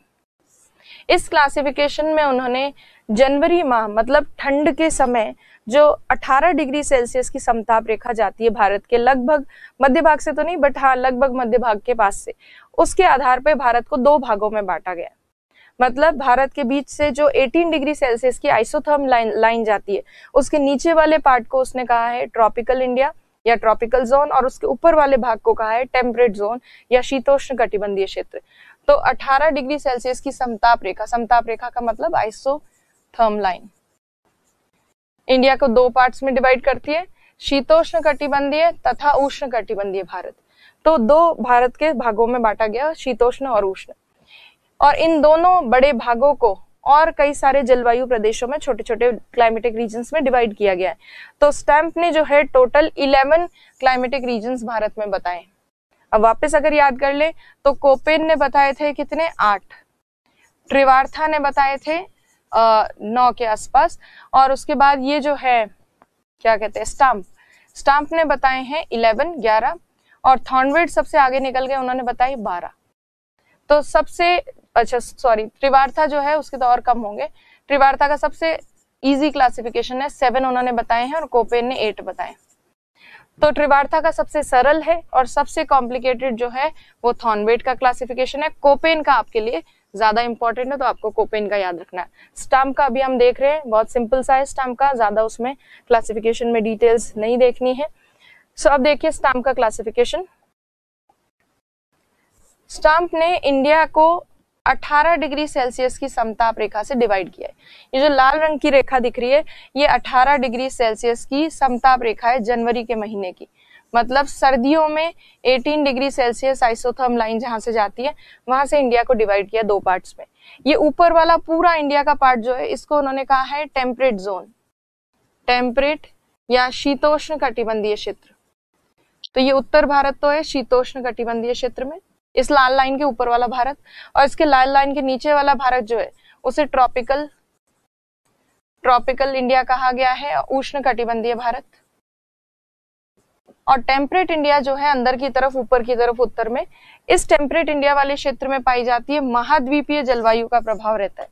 इस क्लासिफिकेशन में उन्होंने जनवरी माह मतलब ठंड के समय जो 18 डिग्री सेल्सियस की समताप रेखा जाती है भारत के लगभग मध्य भाग से तो नहीं, बट हाँ लगभग मध्य भाग के पास से, उसके आधार पे भारत को 2 भागों में बांटा गया। मतलब भारत के बीच से जो 18 डिग्री सेल्सियस की आइसोथर्म लाइन जाती है, उसके नीचे वाले पार्ट को उसने कहा है ट्रॉपिकल इंडिया, या ट्रॉपिकल जोन, और उसके ऊपर वाले भाग को कहा है टेम्परेट जोन या शीतोष्ण कटिबंधीय क्षेत्र। तो 18 डिग्री सेल्सियस की समताप रेखा, समताप रेखा का मतलब आइसोथर्म लाइन, इंडिया को दो पार्ट्स में डिवाइड करती है, शीतोष्ण कटिबंधीय तथा उष्ण कटिबंधीय भारत। तो दो भारत के भागों में बांटा गया, शीतोष्ण और उष्ण, और इन दोनों बड़े भागों को और कई सारे जलवायु प्रदेशों में छोटे छोटे क्लाइमेटिक रीजन्स में डिवाइड किया गया है। तो स्टैम्प ने जो है टोटल 11 क्लाइमेटिक रीजन्स भारत में बताए। अब वापस अगर याद कर ले तो कोपेन ने बताए थे कितने, 8, त्रिवार्था ने बताए थे 9 के आसपास, और उसके बाद ये जो है क्या कहते हैं स्टाम्प ने बताए हैं 11, और थॉर्नवेट सबसे आगे निकल गए, उन्होंने बताई 12। तो सबसे अच्छा सॉरी त्रिवार्था जो है उसके तो और कम होंगे, त्रिवार्था का सबसे इजी क्लासिफिकेशन है 7 उन्होंने बताए हैं, और कोपेन ने 8 बताए। तो त्रिवार्था का सबसे सरल है और सबसे कॉम्प्लिकेटेड जो है वो थॉर्नवेट का क्लासिफिकेशन है। कोपेन का आपके लिए ज्यादा इंपॉर्टेंट है, तो आपको कोपेन का याद रखना है। स्टैम्प का अभी हम देख रहे हैं, बहुत सिंपल सा है स्टैम्प का, ज्यादा उसमें क्लासिफिकेशन में डिटेल्स नहीं देखनी है। सो अब देखिए स्टैम्प का क्लासिफिकेशन। स्टैम्प ने इंडिया को 18 डिग्री सेल्सियस की समताप रेखा से डिवाइड किया है। ये जो लाल रंग की रेखा दिख रही है ये 18 डिग्री सेल्सियस की समताप रेखा है जनवरी के महीने की। मतलब सर्दियों में 18 डिग्री सेल्सियस आइसोथर्म लाइन जहां से जाती है वहां से इंडिया को डिवाइड किया दो पार्ट्स में। ये ऊपर वाला पूरा इंडिया का पार्ट जो है इसको उन्होंने कहा है टेम्परेट जोन, टेम्परेट या शीतोष्ण कटिबंधीय क्षेत्र। तो ये उत्तर भारत तो है शीतोष्ण कटिबंधीय क्षेत्र में, इस लाल लाइन के ऊपर वाला भारत, और इसके लाल लाइन के नीचे वाला भारत जो है उसे ट्रॉपिकल इंडिया कहा गया है, उष्ण कटिबंधीय भारत। और टेम्परेट इंडिया जो है अंदर की तरफ ऊपर की तरफ उत्तर में, इस टेम्परेट इंडिया वाले क्षेत्र में पाई जाती है महाद्वीपीय जलवायु का प्रभाव रहता है,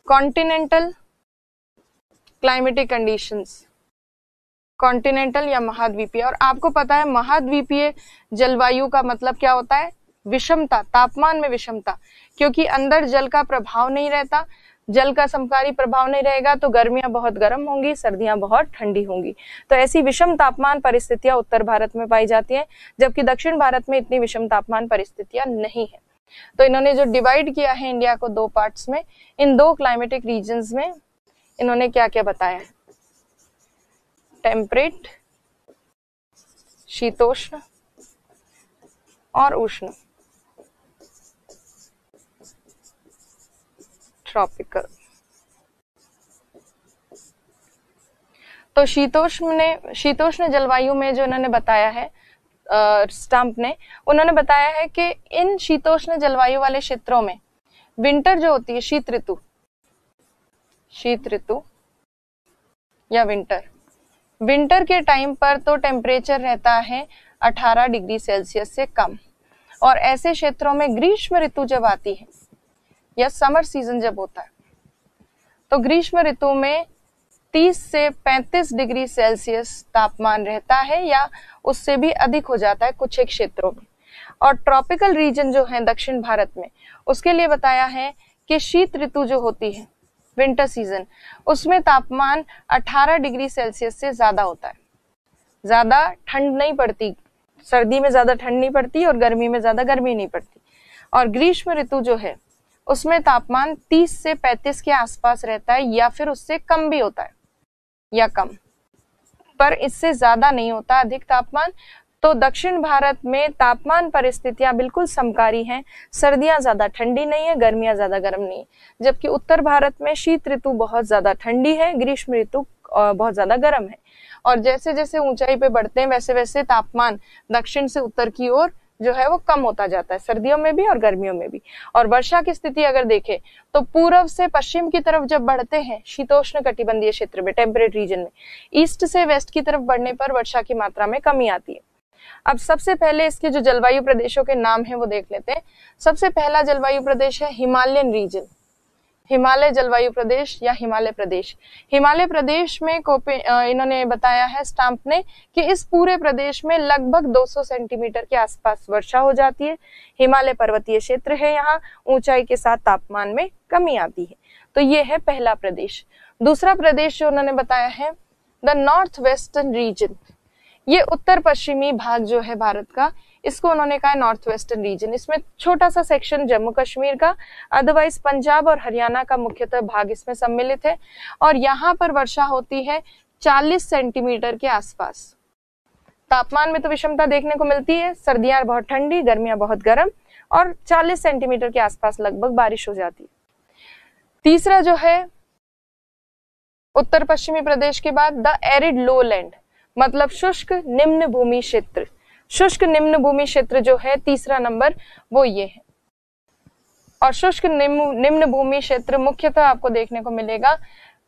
कॉन्टिनेंटल क्लाइमेटिक कंडीशंस, कॉन्टिनेंटल या महाद्वीपीय। और आपको पता है महाद्वीपीय जलवायु का मतलब क्या होता है, विषमता, तापमान में विषमता, क्योंकि अंदर जल का प्रभाव नहीं रहता, जल का समकारी प्रभाव नहीं रहेगा तो गर्मियां बहुत गर्म होंगी, सर्दियां बहुत ठंडी होंगी। तो ऐसी विषम तापमान परिस्थितियां उत्तर भारत में पाई जाती हैं, जबकि दक्षिण भारत में इतनी विषम तापमान परिस्थितियां नहीं है। तो इन्होंने जो डिवाइड किया है इंडिया को दो पार्ट्स में, इन दो क्लाइमेटिक रीजन्स में इन्होंने क्या क्या बताया है, टेम्परेट शीतोष्ण और उष्ण ट्रॉपिकल। तो शीतोष्ण जलवायु में जो इन्होंने बताया है स्टैम्प ने, उन्होंने बताया है कि इन शीतोष्ण जलवायु वाले क्षेत्रों में विंटर जो होती है, शीत ऋतु या विंटर के टाइम पर तो टेम्परेचर रहता है 18 डिग्री सेल्सियस से कम, और ऐसे क्षेत्रों में ग्रीष्म ऋतु जब आती है या समर सीजन जब होता है तो ग्रीष्म ऋतु में 30 से 35 डिग्री सेल्सियस तापमान रहता है या उससे भी अधिक हो जाता है कुछ एक क्षेत्रों में। और ट्रॉपिकल रीजन जो है दक्षिण भारत में, उसके लिए बताया है कि शीत ऋतु जो होती है विंटर सीजन, उसमें तापमान 18 डिग्री सेल्सियस से ज्यादा होता है, ज्यादा ठंड नहीं पड़ती, सर्दी में ज्यादा ठंड नहीं पड़ती और गर्मी में ज्यादा गर्मी नहीं पड़ती। और ग्रीष्म ऋतु जो है उसमें तापमान 30 से 35 के आसपास रहता है या फिर उससे कम भी होता है या कम, पर इससे ज्यादा नहीं होता अधिक तापमान। तो दक्षिण भारत में तापमान परिस्थितियां बिल्कुल समकारी हैं, सर्दियां ज्यादा ठंडी नहीं है, गर्मियां ज्यादा गर्म नहीं है, जबकि उत्तर भारत में शीत ऋतु बहुत ज्यादा ठंडी है, ग्रीष्म ऋतु बहुत ज्यादा गर्म है। और जैसे जैसे ऊंचाई पे बढ़ते हैं वैसे वैसे तापमान दक्षिण से उत्तर की ओर जो है वो कम होता जाता है, सर्दियों में भी और गर्मियों में भी। और वर्षा की स्थिति अगर देखें तो पूर्व से पश्चिम की तरफ जब बढ़ते हैं शीतोष्ण कटिबंधीय क्षेत्र में, टेम्परेट रीजन में, ईस्ट से वेस्ट की तरफ बढ़ने पर वर्षा की मात्रा में कमी आती है। अब सबसे पहले इसके जो जलवायु प्रदेशों के नाम है वो देख लेते हैं। सबसे पहला जलवायु प्रदेश है हिमालयन रीजन, हिमालय जलवायु प्रदेश या हिमालय प्रदेश। हिमालय प्रदेश में इन्होंने बताया है स्टैम्प ने कि इस पूरे प्रदेश में लगभग 200 सेंटीमीटर के आसपास वर्षा हो जाती है। हिमालय पर्वतीय क्षेत्र है, यहाँ ऊंचाई के साथ तापमान में कमी आती है। तो ये है पहला प्रदेश। दूसरा प्रदेश जो उन्होंने बताया है द नॉर्थ वेस्टर्न रीजन, ये उत्तर पश्चिमी भाग जो है भारत का, इसको उन्होंने कहा नॉर्थ वेस्टर्न रीजन। इसमें छोटा सा सेक्शन जम्मू कश्मीर का, अदरवाइज पंजाब और हरियाणा का मुख्यतः भाग इसमें सम्मिलित है। और यहाँ पर वर्षा होती है 40 सेंटीमीटर के आसपास। तापमान में तो विषमता देखने को मिलती है, सर्दियां बहुत ठंडी, गर्मियां बहुत गर्म, और 40 सेंटीमीटर के आसपास लगभग बारिश हो जाती है। तीसरा जो है उत्तर पश्चिमी प्रदेश के बाद द एरिड लोलैंड, मतलब शुष्क निम्न भूमि क्षेत्र। शुष्क निम्न भूमि क्षेत्र जो है तीसरा नंबर वो ये है। और शुष्क निम्न भूमि क्षेत्र मुख्यतः आपको देखने को मिलेगा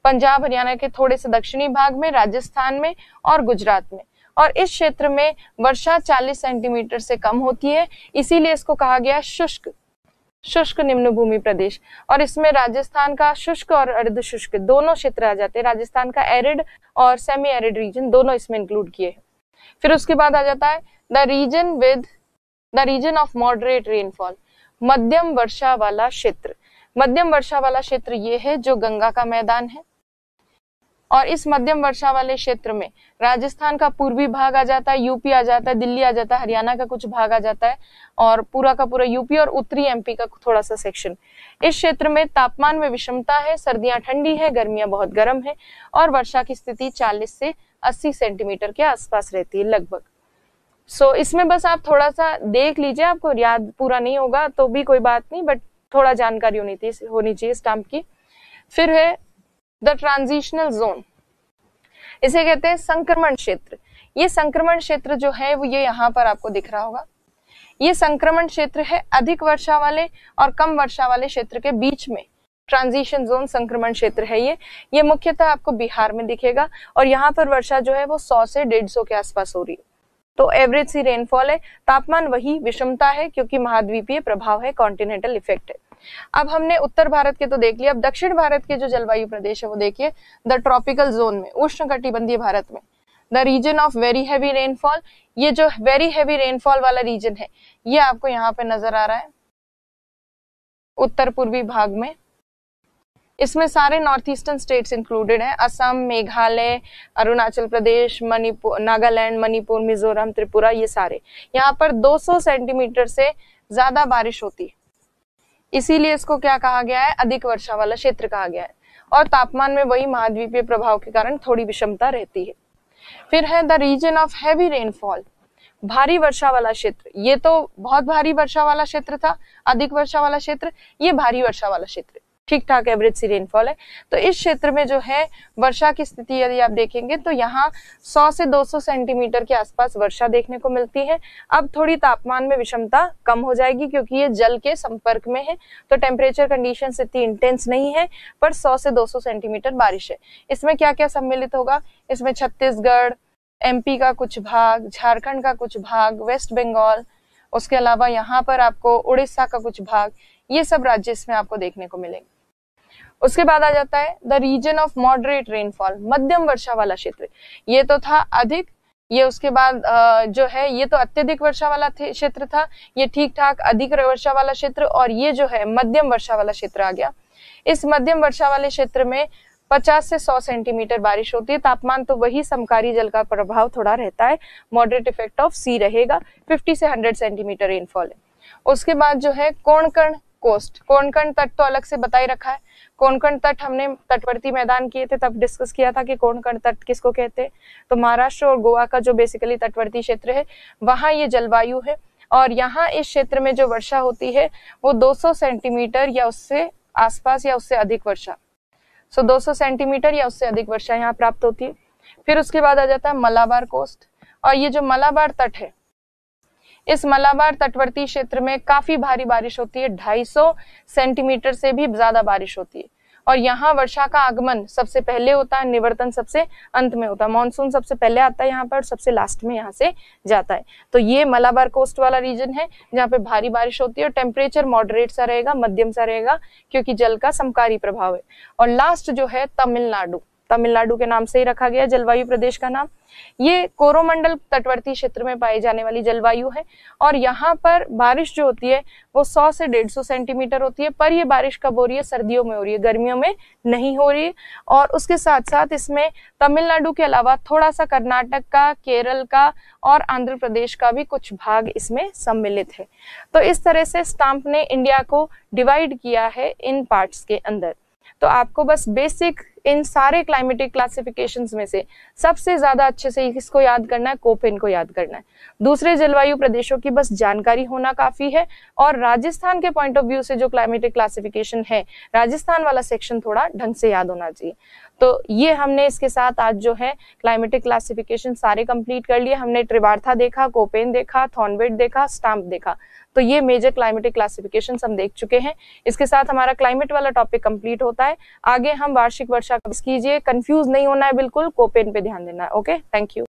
पंजाब हरियाणा के थोड़े से दक्षिणी भाग में, राजस्थान में और गुजरात में। और इस क्षेत्र में वर्षा 40 सेंटीमीटर से कम होती है, इसीलिए इसको कहा गया शुष्क निम्न भूमि प्रदेश। और इसमें राजस्थान का शुष्क और अर्ध शुष्क दोनों क्षेत्र आ जाते हैं। राजस्थान का एरिड और सेमी एरिड रीजन दोनों इसमें इंक्लूड किए हैं। फिर उसके बाद आ जाता है the region of moderate rainfall, मध्यम वर्षा वाला क्षेत्र। मध्यम वर्षा वाला क्षेत्र ये है जो गंगा का मैदान है। और इस मध्यम वर्षा वाले क्षेत्र में राजस्थान का पूर्वी भाग आ जाता है, यूपी आ जाता है, दिल्ली आ जाता है, हरियाणा का कुछ भाग आ जाता है, और पूरा का पूरा यूपी और उत्तरी एमपी का थोड़ा सा सेक्शन। इस क्षेत्र में तापमान में विषमता है, सर्दियां ठंडी है, गर्मियां बहुत गर्म है, और वर्षा की स्थिति 40 से 80 सेंटीमीटर के आसपास रहती है लगभग। इसमें बस आप थोड़ा सा देख लीजिए, आपको याद पूरा नहीं होगा तो भी कोई बात नहीं, बट थोड़ा जानकारी होनी चाहिए स्टैम्प की। फिर है द ट्रांजिशनल जोन, इसे कहते हैं संक्रमण क्षेत्र। ये संक्रमण क्षेत्र जो है वो ये यहाँ पर आपको दिख रहा होगा। ये संक्रमण क्षेत्र है अधिक वर्षा वाले और कम वर्षा वाले क्षेत्र के बीच में। ट्रांजिशन जोन संक्रमण क्षेत्र है ये मुख्यतः आपको बिहार में दिखेगा। और यहाँ पर वर्षा जो है वो 100 से 150 के आसपास हो रही है, तो एवरेज सी रेनफॉल है। तापमान वही, विषमता है क्योंकि महाद्वीपीय प्रभाव है, कॉन्टिनेंटल इफेक्ट है। अब हमने उत्तर भारत के तो देख लिया, अब दक्षिण भारत के जो जलवायु प्रदेश है वो देखिए। द ट्रॉपिकल जोन में, उष्णकटिबंधीय भारत में, the region of very heavy rainfall, ये जो वेरी हैवी रेनफॉल वाला रीजन है ये आपको यहाँ पे नजर आ रहा है उत्तर पूर्वी भाग में। इसमें सारे नॉर्थ ईस्टर्न स्टेट्स इंक्लूडेड हैं, असम, मेघालय, अरुणाचल प्रदेश, मणिपुर, नागालैंड, मणिपुर, मिजोरम, त्रिपुरा, ये सारे। यहाँ पर 200 सेंटीमीटर से ज्यादा बारिश होती है, इसीलिए इसको क्या कहा गया है, अधिक वर्षा वाला क्षेत्र कहा गया है। और तापमान में वही महाद्वीपीय प्रभाव के कारण थोड़ी विषमता रहती है। फिर है the region of heavy rainfall, भारी वर्षा वाला क्षेत्र। ये तो बहुत भारी वर्षा वाला क्षेत्र था, अधिक वर्षा वाला क्षेत्र, ये भारी वर्षा वाला क्षेत्र, ठीक ठाक एवरेज सी रेनफॉल है। तो इस क्षेत्र में जो है वर्षा की स्थिति यदि आप देखेंगे तो यहाँ 100 से 200 सेंटीमीटर के आसपास वर्षा देखने को मिलती है। अब थोड़ी तापमान में विषमता कम हो जाएगी क्योंकि ये जल के संपर्क में है, तो टेम्परेचर कंडीशन इतनी इंटेंस नहीं है, पर 100 से 200 सेंटीमीटर बारिश है। इसमें क्या क्या सम्मिलित होगा, इसमें छत्तीसगढ़, एमपी का कुछ भाग, झारखंड का कुछ भाग, वेस्ट बंगाल, उसके अलावा यहाँ पर आपको उड़ीसा का कुछ भाग, ये सब राज्य इसमें आपको देखने को मिलेंगे। उसके बाद आ जाता है the region of moderate rainfall, मध्यम वर्षा वाला क्षेत्र। ये तो था अधिक, ये उसके बाद जो है ये तो अत्यधिक वर्षा वाला क्षेत्र था, ये ठीक ठाक अधिक वर्षा वाला क्षेत्र, और ये जो है मध्यम वर्षा वाला क्षेत्र आ गया। इस मध्यम वर्षा वाले क्षेत्र में 50 से 100 सेंटीमीटर बारिश होती है। तापमान तो वही, समकारी जल का प्रभाव थोड़ा रहता है, मॉडरेट इफेक्ट ऑफ सी रहेगा, 50 से 100 सेंटीमीटर रेनफॉल है। उसके बाद जो है कोंकण कोस्ट, कोंकण तट तो अलग से बता ही रखा है। कोंकण तट हमने तटवर्ती मैदान किए थे तब डिस्कस किया था कि कोंकण तट किसको कहते हैं। तो महाराष्ट्र और गोवा का जो बेसिकली तटवर्ती क्षेत्र है वहां ये जलवायु है, और यहाँ इस क्षेत्र में जो वर्षा होती है वो 200 सेंटीमीटर या उससे आसपास या उससे अधिक वर्षा, 200 सेंटीमीटर या उससे अधिक वर्षा यहाँ प्राप्त होती है। फिर उसके बाद आ जाता है मलाबार कोस्ट, और ये जो मलाबार तट है, इस मलाबार तटवर्ती क्षेत्र में काफी भारी बारिश होती है, 250 सेंटीमीटर से भी ज्यादा बारिश होती है। और यहाँ वर्षा का आगमन सबसे पहले होता है, निवर्तन सबसे अंत में होता है। मानसून सबसे पहले आता है यहाँ पर, सबसे लास्ट में यहाँ से जाता है। तो ये मलाबार कोस्ट वाला रीजन है जहाँ पे भारी बारिश होती है, और टेम्परेचर मॉडरेट सा रहेगा, मध्यम सा रहेगा, क्योंकि जल का समकारी प्रभाव है। और लास्ट जो है तमिलनाडु, तमिलनाडु के नाम से ही रखा गया जलवायु प्रदेश का नाम। ये कोरोमंडल तटवर्ती क्षेत्र में पाई जाने वाली जलवायु है और यहाँ पर बारिश जो होती है वो 100 से 150 सेंटीमीटर होती है, पर ये बारिश कब हो रही है? सर्दियों में हो रही है, गर्मियों में नहीं हो रही। और उसके साथ साथ इसमें तमिलनाडु के अलावा थोड़ा सा कर्नाटक का, केरल का और आंध्र प्रदेश का भी कुछ भाग इसमें सम्मिलित है। तो इस तरह से स्टाम्प ने इंडिया को डिवाइड किया है इन पार्ट्स के अंदर। तो आपको बस बेसिक इन सारे क्लाइमेटिक क्लासिफिकेशंस में से सबसे ज्यादा अच्छे से किसको याद करना है? कोपेन को याद करना है। दूसरे जलवायु प्रदेशों की बस जानकारी होना काफी है। और राजस्थान के पॉइंट ऑफ व्यू से जो क्लाइमेटिक क्लासिफिकेशन है, राजस्थान वाला सेक्शन थोड़ा ढंग से याद होना चाहिए। तो ये हमने इसके साथ आज जो है क्लाइमेटिक क्लासिफिकेशन सारे कंप्लीट कर लिए। हमने त्रिवार्था देखा, कोपेन देखा, थॉर्नवेट देखा, स्टाम्प देखा। तो ये मेजर क्लाइमेटिक क्लासिफिकेशन हम देख चुके हैं। इसके साथ हमारा क्लाइमेट वाला टॉपिक कंप्लीट होता है। आगे हम वार्षिक वर्षा कीजिए, कंफ्यूज नहीं होना है बिल्कुल, कोपेन पे ध्यान देना है। Okay, thank you.